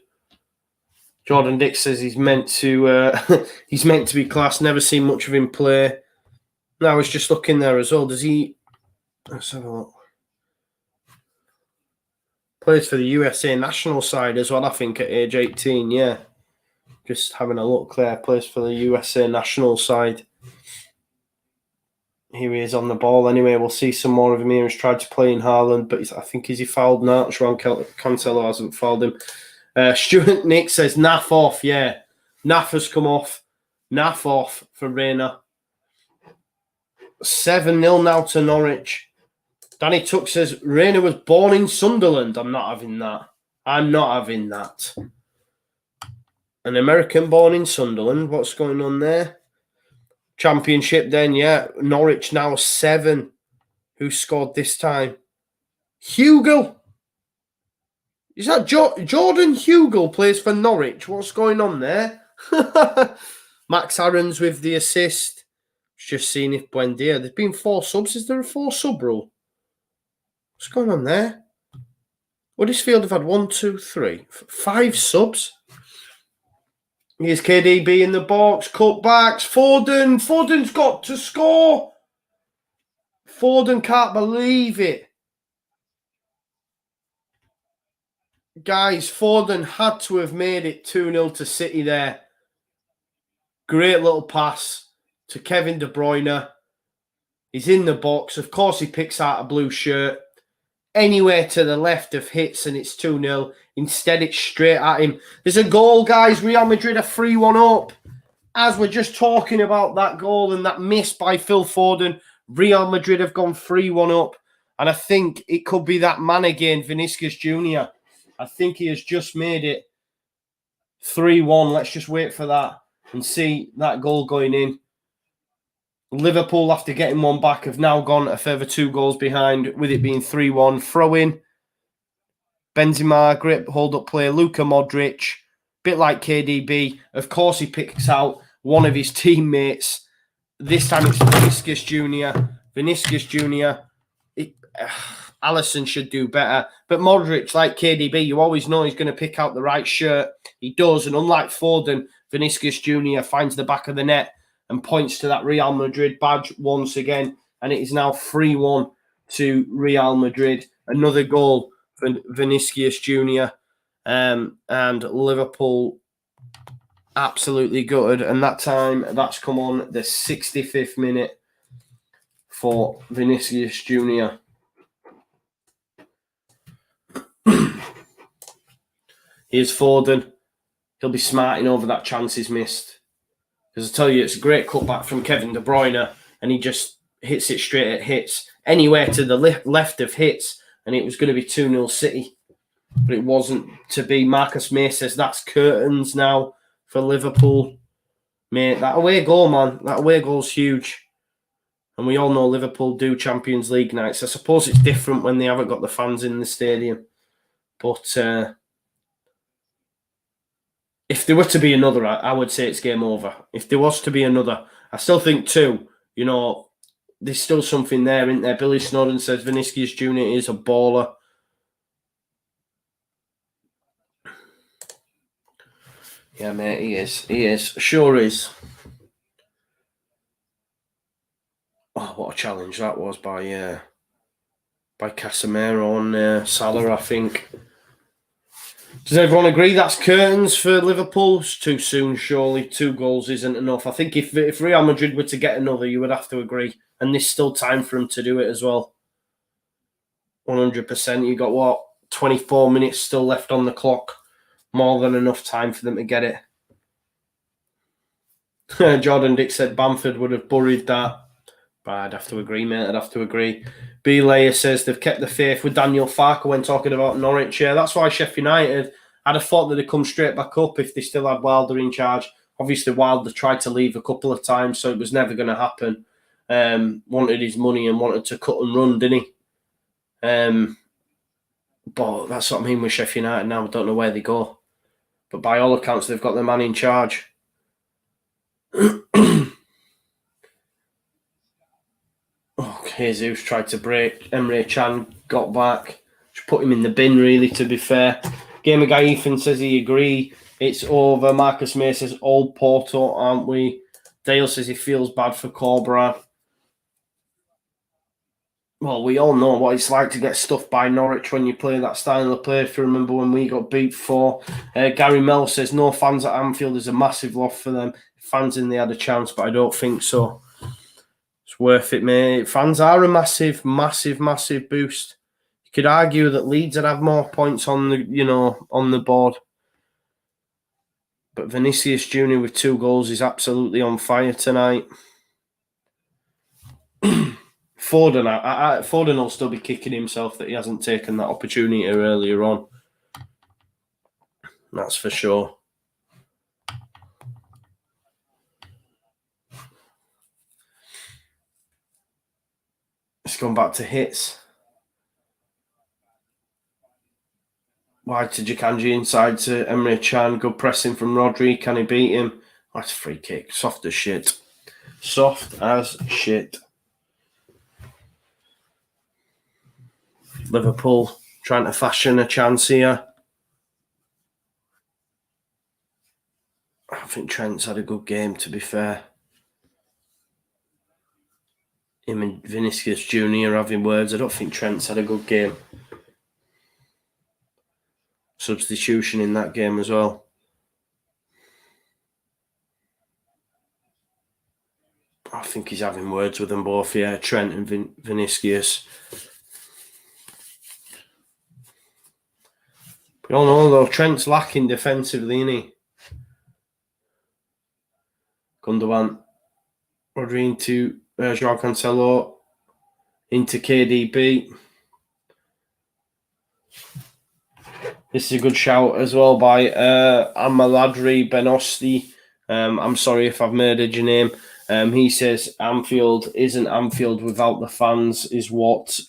Jordan Dick says he's meant to he's meant to be class. Never seen much of him play. No, I was just looking there as well. Does he... Let's have a look. Plays for the USA national side as well, I think, at age 18, yeah. Just having a look there. Plays for the USA national side. Here he is on the ball anyway. We'll see some more of him here. He's tried to play in Haaland, but I think, is he fouled now? João Cancelo hasn't fouled him. Stuart Nick says, Naff off, yeah. Naff has come off. Naff off for Reina. 7-0 now to Norwich. Danny Tuck says, Reina was born in Sunderland. I'm not having that. I'm not having that. An American born in Sunderland. What's going on there? Championship then, yeah. Norwich now 7. Who scored this time? Hugo. Is that Jordan Hugo plays for Norwich? What's going on there? Max Aarons with the assist. Just seeing if Buendia. There's been 4 subs. Is there a 4 sub rule? What's going on there? Huddersfield have had 1, 2, 3, 5 subs. Here's KDB in the box. Cutbacks. Foden. Foden's got to score. Foden can't believe it. Guys, Foden had to have made it 2-0 to City there. Great little pass to Kevin De Bruyne. He's in the box. Of course, he picks out a blue shirt. Anywhere to the left of hits and it's 2-0. Instead, it's straight at him. There's a goal, guys. Real Madrid are 3-1 up. As we're just talking about that goal and that miss by Phil Foden, Real Madrid have gone 3-1 up. And I think it could be that man again, Vinicius Jr. I think he has just made it 3-1. Let's just wait for that and see that goal going in. Liverpool, after getting one back, have now gone a further 2 goals behind, with it being 3-1. Throw in. Benzema, great hold-up play. Luka Modric, bit like KDB. Of course, he picks out one of his teammates. This time it's Vinicius Jr. Vinicius Jr. Alisson should do better. But Modric, like KDB, you always know he's going to pick out the right shirt. He does. And unlike Foden, Vinicius Jr. finds the back of the net and points to that Real Madrid badge once again. And it is now 3-1 to Real Madrid. Another goal for Vinicius Jr. And Liverpool absolutely gutted. And that time, that's come on the 65th minute for Vinicius Jr. Here's Foden. He'll be smarting over that chance he's missed. Because I tell you, it's a great cutback from Kevin De Bruyne, and he just hits it straight at hits. Anywhere to the left of hits, and it was going to be 2-0 City. But it wasn't to be. Marcus May says that's curtains now for Liverpool. Mate, that away goal, man. That away goal's huge. And we all know Liverpool do Champions League nights. I suppose it's different when they haven't got the fans in the stadium. But if there were to be another, I would say it's game over. If there was to be another, I still think 2, you know, there's still something there, isn't there? Billy Snowden says Vinicius Jr. is a baller. Yeah, mate, he is. He is. Sure is. Oh, what a challenge that was by Casemiro on Salah, I think. Does everyone agree that's curtains for Liverpool? It's too soon, surely. 2 goals isn't enough. I think if Real Madrid were to get another, you would have to agree. And there's still time for them to do it as well. 100%. You got, what, 24 minutes still left on the clock. More than enough time for them to get it. Jordan Dick said Bamford would have buried that. But I'd have to agree, mate. I'd have to agree. B. Layer says they've kept the faith with Daniel Farke when talking about Norwich. Yeah, that's why Sheffield United, I'd have thought that they'd come straight back up if they still had Wilder in charge. Obviously, Wilder tried to leave a couple of times, so it was never going to happen. Wanted his money and wanted to cut and run, didn't he? But that's what I mean with Sheffield United now. I don't know where they go. But by all accounts, they've got their man in charge. Jesus tried to break. Emre Can got back. Just put him in the bin, really, to be fair. Gamer Guy Ethan says he agree. It's over. Marcus May says old Porto, aren't we? Dale says he feels bad for Cobra. Well, we all know what it's like to get stuffed by Norwich when you play that style of play. If you remember when we got beat 4. Gary Mell says no fans at Anfield is a massive loss for them. Fans in they had a chance, but I don't think so. It's worth it, mate. Fans are a massive, massive, massive boost. You could argue that Leeds would have more points on the board. But Vinicius Jr. with 2 goals is absolutely on fire tonight. Foden will still be kicking himself that he hasn't taken that opportunity earlier on. That's for sure. It's gone back to hits. Wide to Jakanji, inside to Emre Can. Good pressing from Rodri. Can he beat him? That's a free kick. Soft as shit. Soft as shit. Liverpool trying to fashion a chance here. I think Trent's had a good game, to be fair. Him and Vinicius Jr. having words. I don't think Trent's had a good game. Substitution in that game as well. I think he's having words with them both, yeah. Trent and Vinicius. We all know, though, Trent's lacking defensively, isn't he? Gundogan. Rodri into Joao Cancelo. Into KDB. This is a good shout as well by Amaladri Benosti. I'm sorry if I've murdered your name. He says Anfield isn't Anfield without the fans is what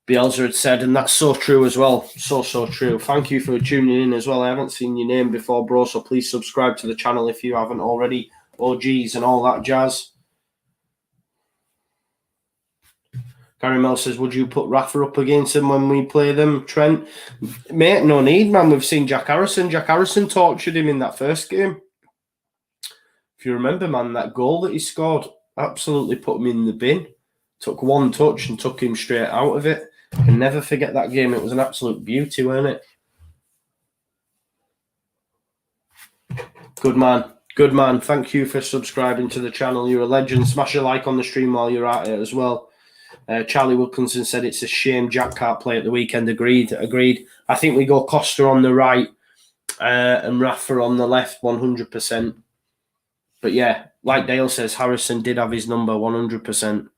Bielsa had said, and that's so true as well. So true. Thank you for tuning in as well. I haven't seen your name before, bro, so please subscribe to the channel if you haven't already. OGs and all that jazz. Gary Mel says, would you put Rafa up against him when we play them, Trent? Mate, no need, man. We've seen Jack Harrison. Jack Harrison tortured him in that first game. If you remember, man, that goal that he scored absolutely put him in the bin. Took one touch and took him straight out of it. I can never forget that game. It was an absolute beauty, wasn't it? Good man. Good man. Thank you for subscribing to the channel. You're a legend. Smash a like on the stream while you're at it as well. Charlie Wilkinson said it's a shame Jack can't play at the weekend. Agreed. I think we go Costa on the right and Rafa on the left 100%. But yeah, like Dale says, Harrison did have his number 100%.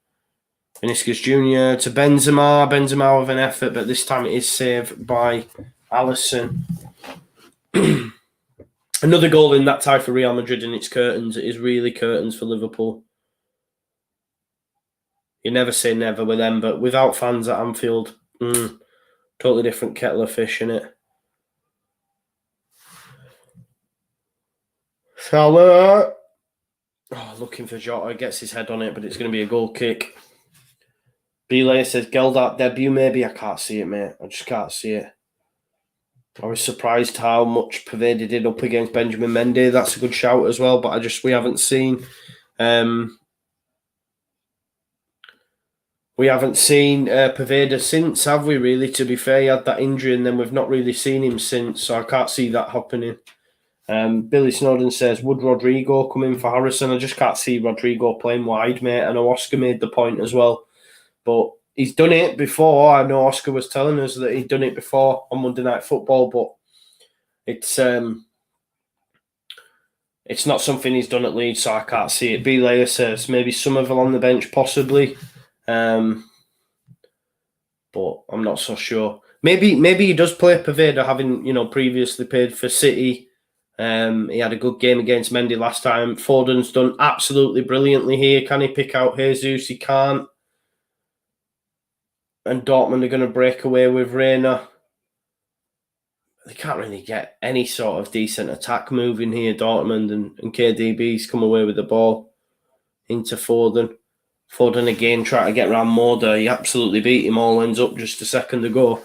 Vinicius Jr. to Benzema. Benzema with an effort, but this time it is saved by Alisson. Another goal in that tie for Real Madrid, and it's curtains. It is really curtains for Liverpool. You never say never with them, but without fans at Anfield, totally different kettle of fish, innit? Salah. Oh, looking for Jota, gets his head on it, but it's going to be a goal kick. Belay says, Geldart debut, maybe. I can't see it, mate. I just can't see it. I was surprised how much Poveda did up against Benjamin Mendy. That's a good shout as well, but we haven't seen Poveda since, have we, really, to be fair? He had that injury and then we've not really seen him since, so I can't see that happening. Billy Snowden says, would Rodrigo come in for Harrison? I just can't see Rodrigo playing wide, mate. I know Oscar made the point as well, but he's done it before. I know Oscar was telling us that he'd done it before on Monday Night Football, but it's not something he's done at Leeds, so I can't see it. B. Layer says maybe Somerville on the bench, possibly, but I'm not so sure. Maybe he does play Poveda, having previously played for City. He had a good game against Mendy last time. Foden's done absolutely brilliantly here. Can he pick out Jesus? He can't. And Dortmund are going to break away with Reina. They can't really get any sort of decent attack moving here, Dortmund, and KDB's come away with the ball into Foden. Foden again trying to get around Moda. He absolutely beat him all, ends up just a second ago.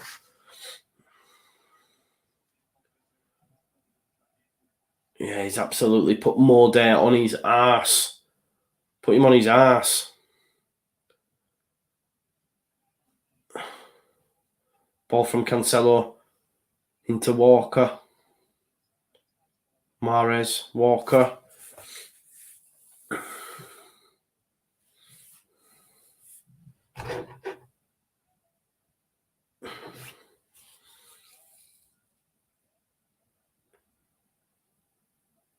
Yeah, he's absolutely put Moda on his arse. Put him on his arse. Ball from Cancelo into Walker. Mahrez, Walker.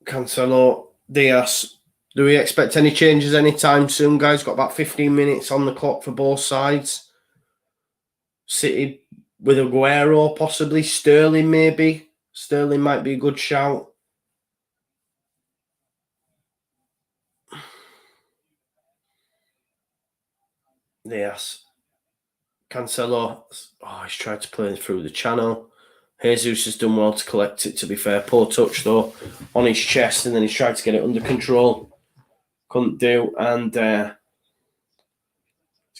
Cancelo, Diaz. Do we expect any changes anytime soon, guys? Got about 15 minutes on the clock for both sides. City with Aguero, possibly. Sterling, maybe. Sterling might be a good shout. Yes. Cancelo. Oh, he's tried to play through the channel. Jesus has done well to collect it, to be fair. Poor touch, though, on his chest, and then he's tried to get it under control. Couldn't do, and it's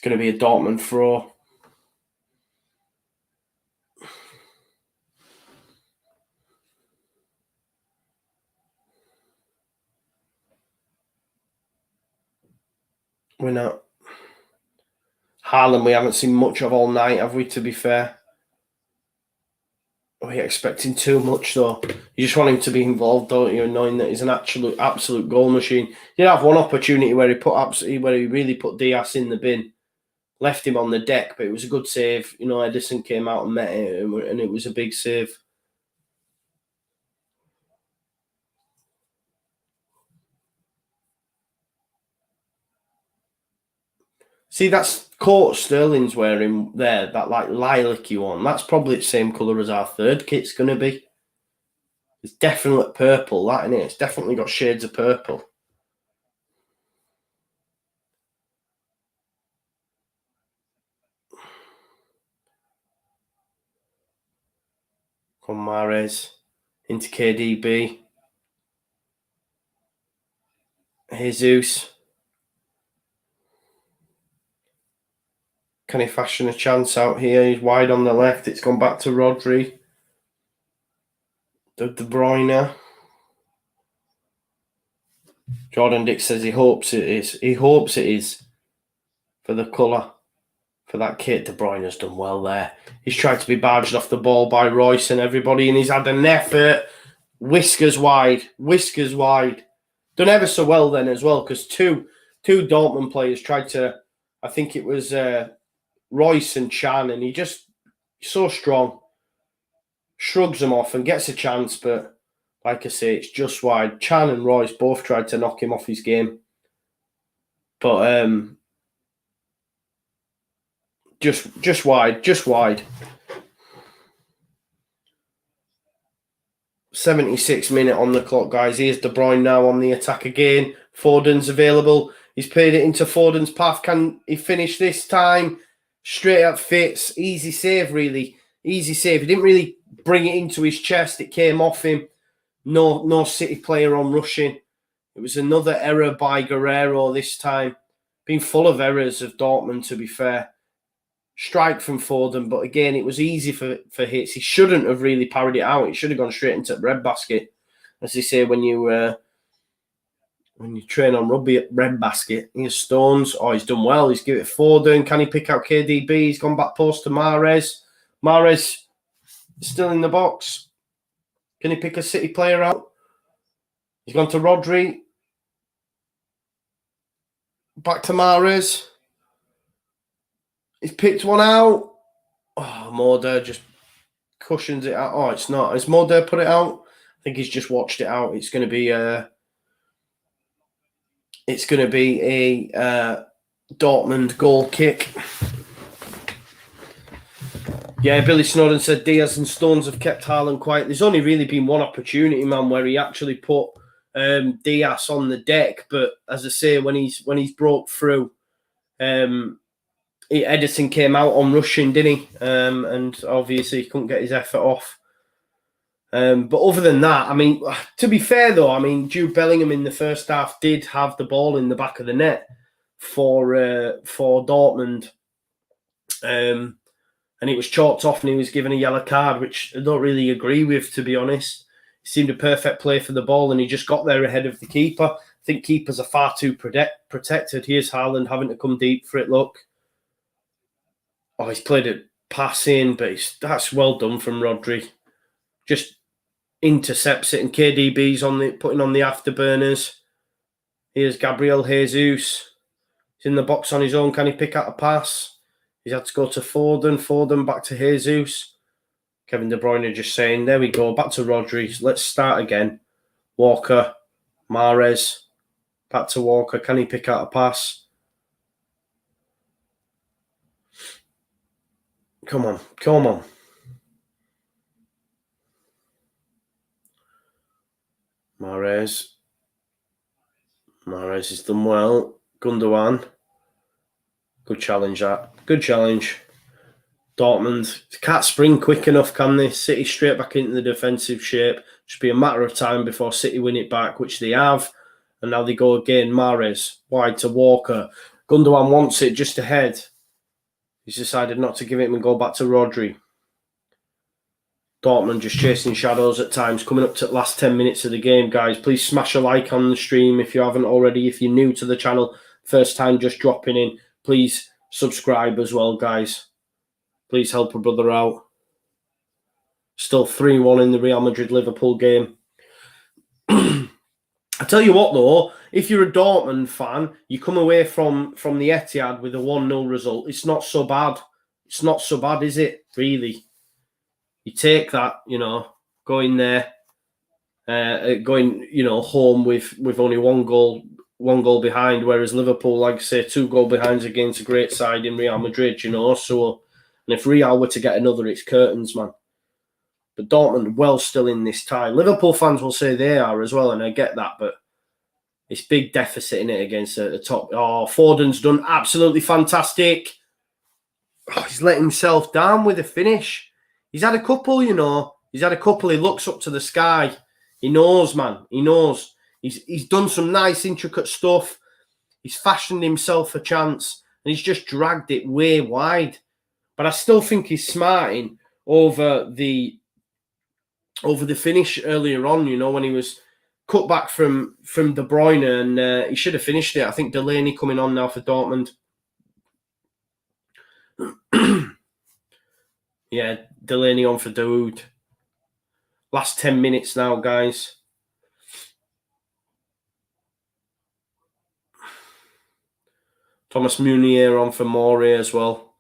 going to be a Dortmund throw. We're not. Haaland, we haven't seen much of all night, have we, to be fair? Are we expecting too much, though? You just want him to be involved, don't you? Knowing that he's an absolute goal machine. He did have one opportunity where he really put Diaz in the bin, left him on the deck, but it was a good save. Edison came out and met it, and it was a big save. See, that's coat Sterling's wearing there, that lilac-y one. That's probably the same colour as our third kit's going to be. It's definitely purple, that, isn't it? It's definitely got shades of purple. Con Mahrez into KDB. Jesus. Can he fashion a chance out here? He's wide on the left. It's gone back to Rodri. De Bruyne. Jordan Dick says he hopes it is. He hopes it is for the colour. For that kit, De Bruyne's done well there. He's tried to be barged off the ball by Royce and everybody, and he's had an effort. Whiskers wide. Done ever so well then as well, because two Dortmund players tried to, I think it was Royce and Chan, and he just so strong. Shrugs them off and gets a chance, but like I say, it's just wide. Chan and Royce both tried to knock him off his game. But just wide. 76 minute on the clock, guys. Here's De Bruyne now on the attack again. Foden's available. He's played it into Foden's path. Can he finish this time? Straight up fits. Easy save, really. Easy save. He didn't really bring it into his chest. It came off him. No City player on rushing. It was another error by Guerrero this time. Been full of errors of Dortmund, to be fair. Strike from Foden, but again, it was easy for hits. He shouldn't have really parried it out. It should have gone straight into the red basket. As they say when you train on rugby, red basket. Here's Stones. Oh, he's done well. He's given it Foden. Can he pick out KDB? He's gone back post to Mahrez. Mahrez still in the box. Can he pick a City player out? He's gone to Rodri. Back to Mahrez. He's picked one out. Oh, Moder just cushions it out. Oh, it's not. Has Moder put it out? I think he's just watched it out. It's going to be a Dortmund goal kick. Yeah, Billy Snowden said Diaz and Stones have kept Haaland quiet. There's only really been one opportunity, man, where he actually put Diaz on the deck. But as I say, when he's broke through, Edison came out on rushing, didn't he? And obviously he couldn't get his effort off. But other than that, I mean, to be fair though, I mean, Jude Bellingham in the first half did have the ball in the back of the net for Dortmund. And it was chalked off and he was given a yellow card, which I don't really agree with, to be honest. It seemed a perfect play for the ball and he just got there ahead of the keeper. I think keepers are far too protected. Here's Haaland having to come deep for it, look. Oh, he's played it passing, but that's well done from Rodri. Just intercepts it and KDB's putting on the afterburners. Here's Gabriel Jesus. He's in the box on his own. Can he pick out a pass? He's had to go to Foden. Foden back to Jesus. Kevin De Bruyne just saying, there we go, back to Rodri. Let's start again. Walker, Mahrez, back to Walker. Can he pick out a pass? Come on, come on. Mahrez has done well. Gundogan. Good challenge, that. Good challenge. Dortmund can't spring quick enough, can they? City straight back into the defensive shape. Just be a matter of time before City win it back, which they have. And now they go again. Mahrez, wide to Walker. Gundogan wants it just ahead. He's decided not to give it and go back to Rodri. Dortmund just chasing shadows at times. Coming up to the last 10 minutes of the game, guys. Please smash a like on the stream if you haven't already. If you're new to the channel, first time just dropping in, please subscribe as well, guys. Please help a brother out. Still 3-1 in the Real Madrid-Liverpool game. I tell you what, though, if you're a Dortmund fan, you come away from the Etihad with a 1-0 result. It's not so bad. It's not so bad, is it, really? You take that, going there, home with only one goal behind, whereas Liverpool, like I say, 2 goal behinds against a great side in Real Madrid, So, and if Real were to get another, it's curtains, man. But Dortmund, well, still in this tie. Liverpool fans will say they are as well, and I get that, but it's big deficit in it against the top. Oh, Foden's done absolutely fantastic. Oh, he's let himself down with a finish. He's had a couple, He's had a couple. He looks up to the sky. He knows, man. He knows. He's done some nice, intricate stuff. He's fashioned himself a chance, and he's just dragged it way wide. But I still think he's smarting over the finish earlier on, when he was cut back from De Bruyne, and he should have finished it. I think Delaney coming on now for Dortmund. Yeah, Delaney on for Daoud. Last 10 minutes now, guys. Thomas Meunier on for Moore as well.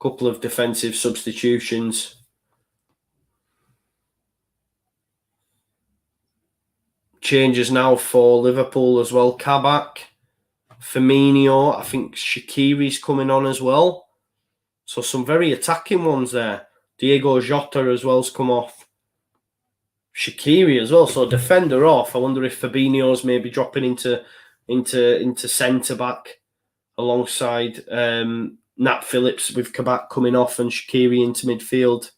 Couple of defensive substitutions. Changes now for Liverpool as well. Kabak, Firmino. I think Shaqiri's coming on as well. So some very attacking ones there. Diego Jota as well's come off. Shaqiri as well. So defender off. I wonder if Fabinho's maybe dropping into centre back alongside Nat Phillips with Kabak coming off and Shaqiri into midfield.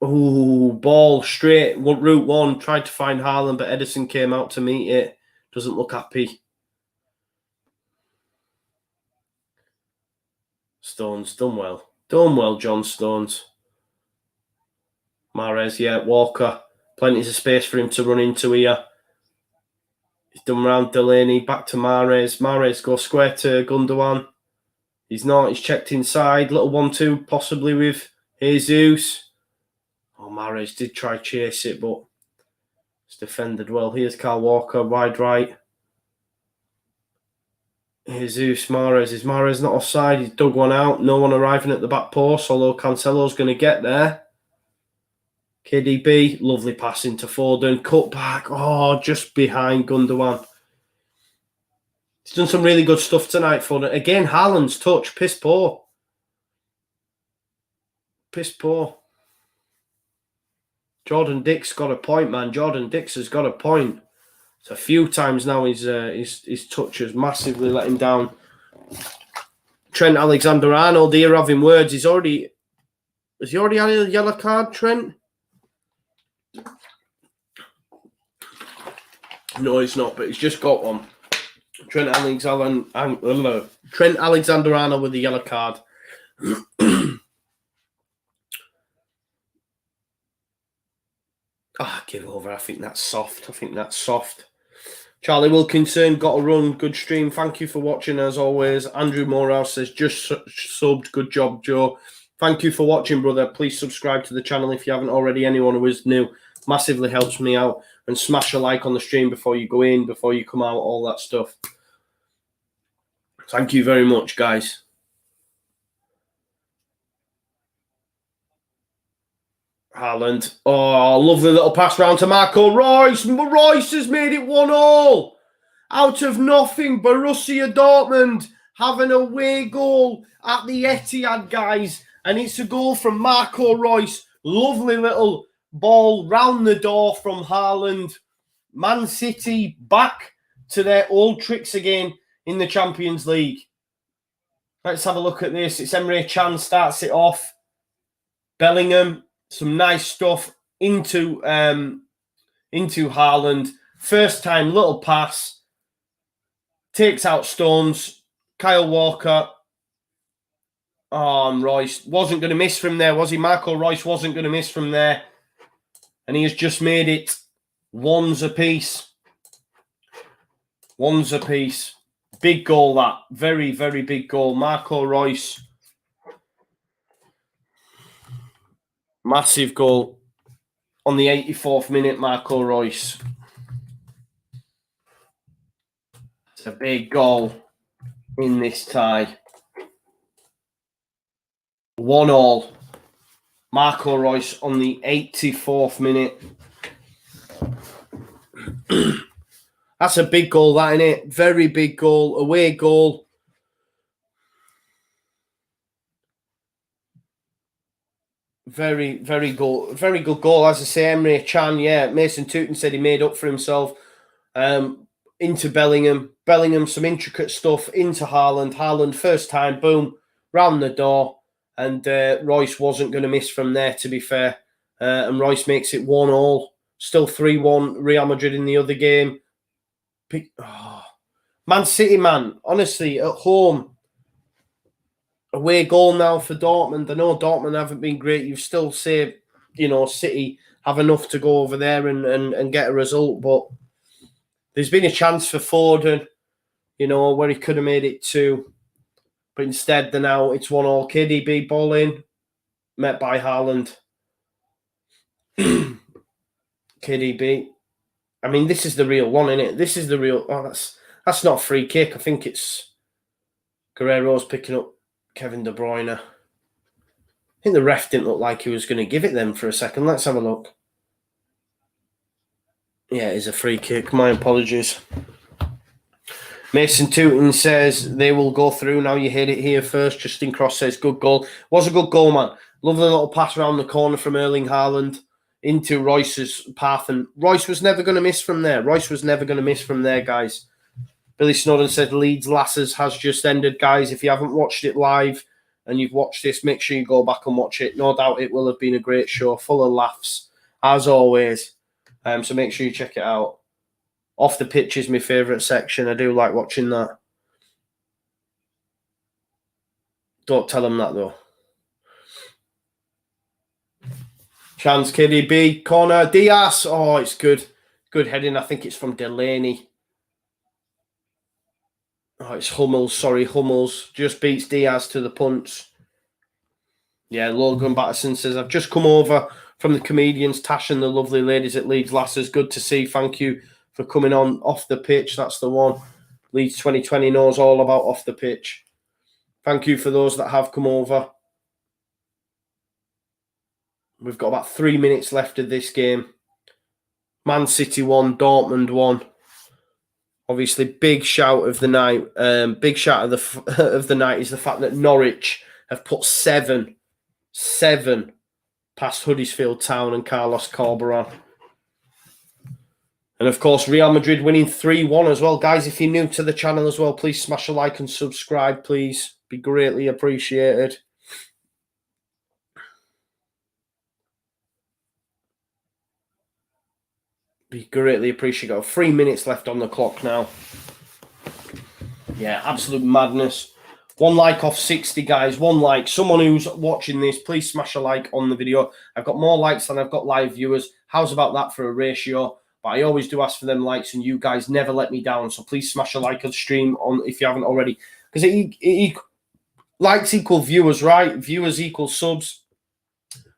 Oh, ball straight. Route one. Tried to find Haaland, but Edison came out to meet it. Doesn't look happy. Stones, done well. Done well, John Stones. Mahrez, yeah, Walker. Plenty of space for him to run into here. He's done round Delaney, back to Mahrez. Mahrez goes square to Gundogan. He's not, he's checked inside. Little 1-2 possibly with Jesus. Oh, Mahrez did try chase it, but it's defended well. Here's Kyle Walker, wide right. Jesus, Mahrez. Is Mahrez not offside? He's dug one out. No one arriving at the back post, although Cancelo's going to get there. KDB, lovely pass into Foden. Cut back. Oh, just behind Gundogan. He's done some really good stuff tonight, Foden. Again, Haaland's touch. Piss poor. Piss poor. Jordan Dix got a point, man. Jordan Dix has got a point. It's a few times now his touch has massively let him down. Trent Alexander-Arnold here having words. Has he already had a yellow card, Trent? No, he's not, but he's just got one. Trent Alexander-Arnold with the yellow card. Give over. I think that's soft. Charlie Wilkinson, got a run. Good stream. Thank you for watching as always. Andrew Morehouse says, just subbed. Good job, Joe. Thank you for watching, brother. Please subscribe to the channel if you haven't already. Anyone who is new, massively helps me out. And smash a like on the stream before you go in, before you come out, all that stuff. Thank you very much, guys. Haaland. Oh, lovely little pass round to Marco Reus. Reus has made it 1-1. Out of nothing, Borussia Dortmund have an away goal at the Etihad, guys. And it's a goal from Marco Reus. Lovely little ball round the door from Haaland. Man City back to their old tricks again in the Champions League. Let's have a look at this. It's Emre Can starts it off. Bellingham, some nice stuff into Haaland. First time, little pass. Takes out Stones. Kyle Walker. Oh, and Reus wasn't going to miss from there, was he? Marco Reus wasn't going to miss from there. And he has just made it ones apiece. Ones apiece. Big goal, that. Very, very big goal. Marco Reus. Massive goal on the 84th minute, Marco Reus. It's a big goal in this tie. 1-1. Marco Reus on the 84th minute. That's a big goal, that, isn't it? Very big goal. Away goal. Very, very good. Very good goal. As I say, Emre Can, yeah. Mason Tooten said he made up for himself. Into Bellingham. Bellingham, some intricate stuff. Into Haaland. Haaland, first time, boom, round the door. And Reus wasn't going to miss from there, to be fair. And Reus makes it 1-1. Still 3-1 Real Madrid in the other game. Man City, man. Honestly, at home. Away goal now for Dortmund. I know Dortmund haven't been great. You've still saved, City have enough to go over there and get a result. But there's been a chance for Foden, where he could have made it 2. But instead, now it's 1-1. KDB ball in, met by Haaland. KDB. I mean, this is the real one, isn't it? This is the real... Oh, that's not a free kick. I think it's Guerrero's picking up Kevin De Bruyne. I think the ref didn't look like he was going to give it them for a second. Let's have a look. Yeah, it is a free kick. My apologies. Mason Tooten says they will go through. Now you heard it here first. Justin Cross says good goal. Was a good goal, man. Lovely little pass around the corner from Erling Haaland into Reus's path. And Reus was never going to miss from there. Guys. Billy Snowden said Leeds Lasses has just ended, guys. If you haven't watched it live, and you've watched this, make sure you go back and watch it. No doubt it will have been a great show, full of laughs, as always. So make sure you check it out. Off the pitch is my favourite section. I do like watching that. Don't tell them that, though. Chance, KDB, corner, Diaz. Oh, it's good. Good heading. I think it's from Delaney. Oh, it's Hummels. Sorry, Hummels. Just beats Diaz to the punch. Yeah, Logan Batterson says, I've just come over from the comedians, Tash and the lovely ladies at Leeds Lasses. Good to see. Thank you for coming on off the pitch. That's the one. Leeds 2020 knows all about off the pitch. Thank you for those that have come over. We've got about 3 minutes left of this game. Man City 1, Dortmund 1. Obviously, big shout of the night. Big shout of the night is the fact that Norwich have put seven past Huddersfield Town and Carlos Corberán. And of course, Real Madrid winning 3-1 as well. Guys, if you're new to the channel as well, please smash a like and subscribe, please. Be greatly appreciated. Be greatly appreciated. Got 3 minutes left on the clock now. Yeah, absolute madness. 1 like off 60, guys. 1 like. Someone who's watching this, please smash a like on the video. I've got more likes than I've got live viewers. How's about that for a ratio? But I always do ask for them likes, and you guys never let me down. So please smash a like on stream on if you haven't already. Because likes equal viewers, right? Viewers equal subs.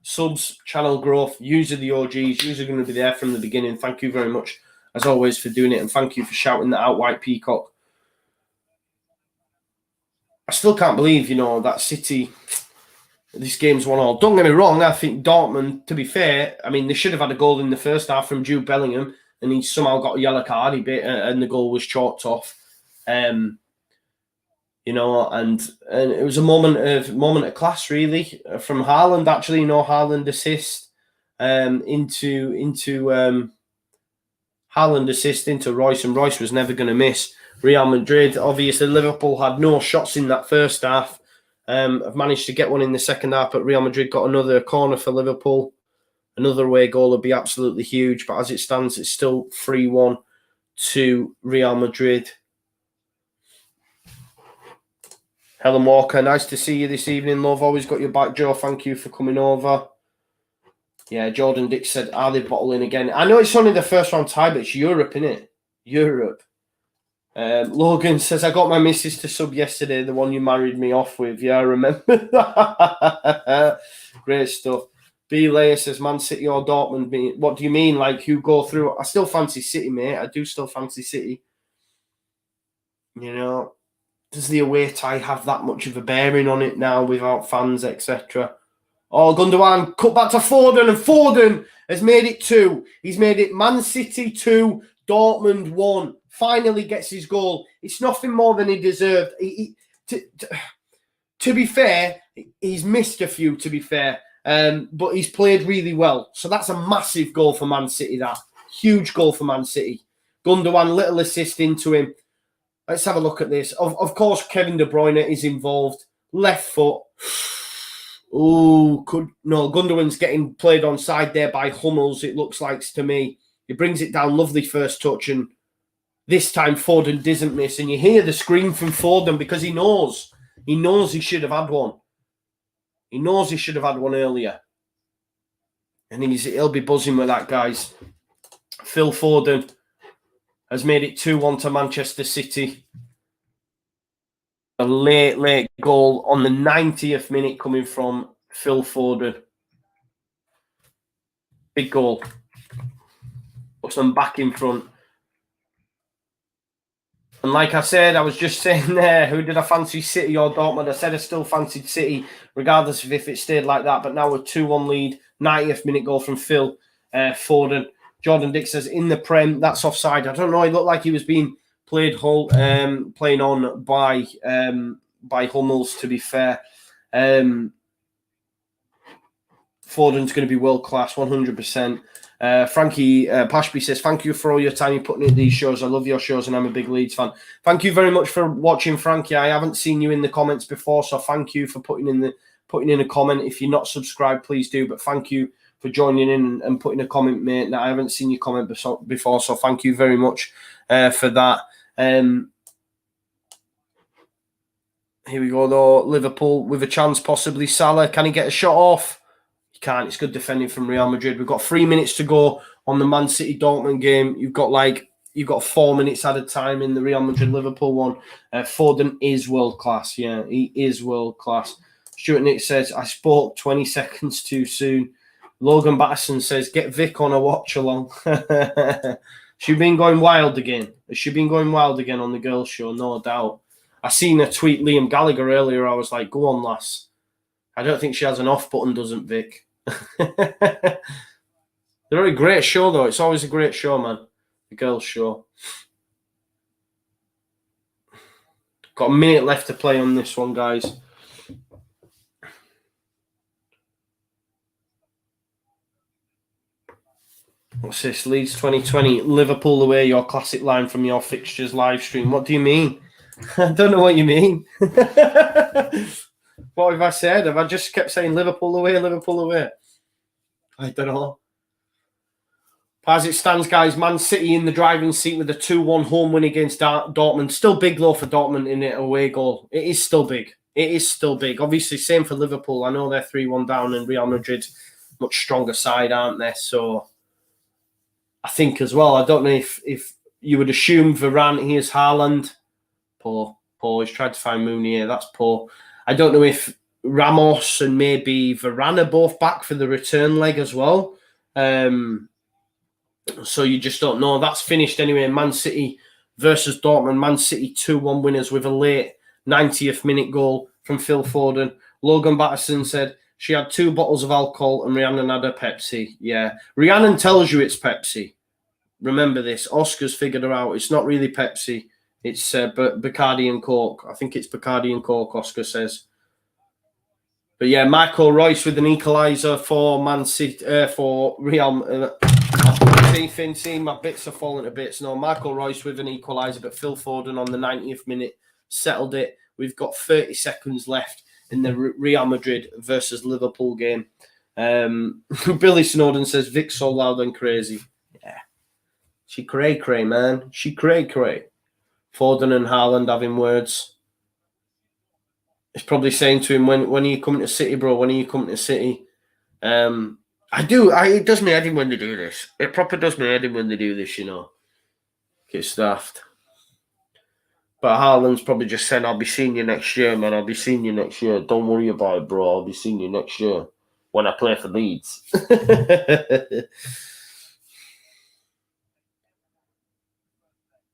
Subs, channel growth. Yous are the OGs. Yous are going to be there from the beginning. Thank you very much, as always, for doing it. And thank you for shouting that out, White Peacock. I still can't believe, that City, this game's 1-1. Don't get me wrong, I think Dortmund, to be fair, I mean, they should have had a goal in the first half from Jude Bellingham, and he somehow got a yellow card, and the goal was chalked off. And it was a moment of class, really, from Haaland, actually. Haaland assist into Haaland assist into Royce, and Royce was never going to miss. Real Madrid, obviously, Liverpool had no shots in that first half. Have managed to get one in the second half, but Real Madrid got another corner for Liverpool. Another away goal would be absolutely huge, but as it stands, it's still 3-1 to Real Madrid. Helen Walker, nice to see you this evening, love. Always got your back, Joe. Thank you for coming over. Yeah, Jordan Dick said, are they bottling again? I know it's only the first round tie, but it's Europe, innit? Europe. Logan says, I got my missus to sub yesterday, the one you married me off with. Yeah, I remember. Great stuff. B. Layer says, Man City or Dortmund? What do you mean? Like, who go through? I still fancy City, mate. I do still fancy City. Does the away tie have that much of a bearing on it now without fans, etc.? Oh, Gundogan, cut back to Foden, and Foden has made it 2. He's made it Man City 2, Dortmund 1. Finally gets his goal. It's nothing more than he deserved. To be fair, he's missed a few, to be fair, but he's played really well. So that's a massive goal for Man City, that. Huge goal for Man City. Gundogan, little assist into him. Let's have a look at this. Of course, Kevin De Bruyne is involved. Left foot. Gundogan's getting played on side there by Hummels, it looks like to me. He brings it down, lovely first touch, and this time Foden doesn't miss. And you hear the scream from Foden because he knows. He knows he should have had one. He knows he should have had one earlier. And he'll be buzzing with that, guys. Phil Foden has made it 2-1 to Manchester City. A late goal on the 90th minute coming from Phil Foden. Big goal. Puts them back in front. And like I said, I was just saying there, who did I fancy, City or Dortmund? I said I still fancied City, regardless of if it stayed like that. But now a 2-1 lead, 90th minute goal from Phil Foden. Jordan Dick says, in the Prem, that's offside. I don't know, it looked like he was being playing on by Hummels, to be fair. Foden's going to be world class, 100%. Frankie Pashby says, thank you for all your time you're putting in these shows. I love your shows and I'm a big Leeds fan. Thank you very much for watching, Frankie. I haven't seen you in the comments before, so thank you for putting in a comment. If you're not subscribed, please do. But thank you for joining in and putting a comment, mate. Now, I haven't seen your comment before, so thank you very much for that. Here we go, though. Liverpool with a chance, possibly Salah. Can he get a shot off? He can't. It's good defending from Real Madrid. We've got 3 minutes to go on the Man City Dortmund game. You've got 4 minutes at a time in the Real Madrid Liverpool one. Foden is world class. Yeah, he is world class. Stuart Nick says, I spoke 20 seconds too soon. Logan Batterson says, get Vic on a watch along. She's been going wild again. She's been going wild again on the girls' show, no doubt. I seen her tweet Liam Gallagher earlier. I was like, go on, lass. I don't think she has an off button, doesn't Vic? They're a great show, though. It's always a great show, man. The girls' show. Got a minute left to play on this one, guys. What's this? Leeds 2020. Liverpool away, your classic line from your fixtures live stream. What do you mean? I don't know what you mean. What have I said? Have I just kept saying Liverpool away, Liverpool away? I don't know. As it stands, guys, Man City in the driving seat with a 2-1 home win against Dortmund. Still big, though, for Dortmund in an away goal. It is still big. It is still big. Obviously, same for Liverpool. I know they're 3-1 down and Real Madrid, much stronger side, aren't they? So I think as well, I don't know if you would assume Varane, here's Haaland. Poor. He's tried to find Mooney here. That's poor. I don't know if Ramos and maybe Varane are both back for the return leg as well. So you just don't know. That's finished anyway. Man City versus Dortmund. Man City 2-1 winners with a late 90th minute goal from Phil Foden. Logan Batterson said she had 2 bottles of alcohol and Rhiannon had a Pepsi. Yeah. Rhiannon tells you it's Pepsi. Remember this. Oscar's figured her out. It's not really Pepsi. It's Bacardi and Coke. I think it's Bacardi and Coke, Oscar says. But yeah, Michael Royce with an equaliser for Man City, for Real. See, my bits are falling to bits. No, Michael Royce with an equaliser, but Phil Foden on the 90th minute settled it. We've got 30 seconds left in the Real Madrid versus Liverpool game. Billy Snowden says, Vic's so loud and crazy. Yeah. She cray, man. She cray. Foden and Haaland having words. He's probably saying to him, when are you coming to City, bro? When are you coming to City? It does me head in when they do this. It proper does me head in when they do this, you know. Get daft. But Haaland's probably just saying, I'll be seeing you next year, man. I'll be seeing you next year. Don't worry about it, bro. I'll be seeing you next year when I play for Leeds.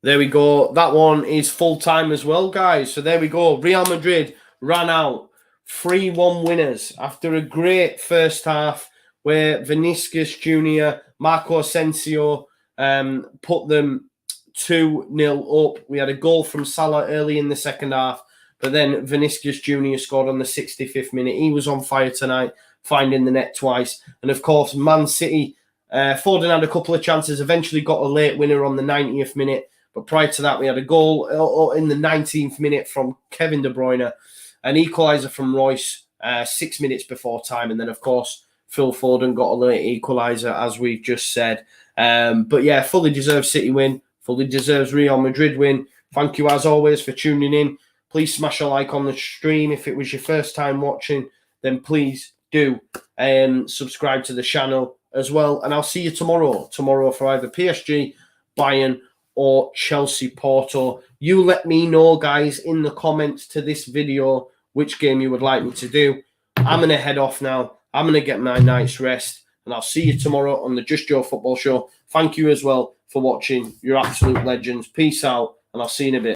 There we go. That one is full-time as well, guys. So there we go. Real Madrid ran out 3-1 winners after a great first half where Vinicius Jr., Marco Asensio put them 2-0 up. We had a goal from Salah early in the second half, but then Vinicius Jr. scored on the 65th minute. He was on fire tonight, finding the net twice. And, of course, Man City, Foden had a couple of chances, eventually got a late winner on the 90th minute. But prior to that, we had a goal in the 19th minute from Kevin De Bruyne, an equaliser from Royce 6 minutes before time. And then, of course, Phil Foden got a late equaliser, as we've just said. But, yeah, fully deserved City win. Fully deserves Real Madrid win. Thank you, as always, for tuning in. Please smash a like on the stream. If it was your first time watching, then please do subscribe to the channel as well. And I'll see you tomorrow. Tomorrow for either PSG, Bayern, or Chelsea Porto. You let me know, guys, in the comments to this video which game you would like me to do. I'm going to head off now. I'm going to get my night's rest, and I'll see you tomorrow on the Just Joe Football Show. Thank you as well for watching. You're absolute legends. Peace out, and I'll see you in a bit.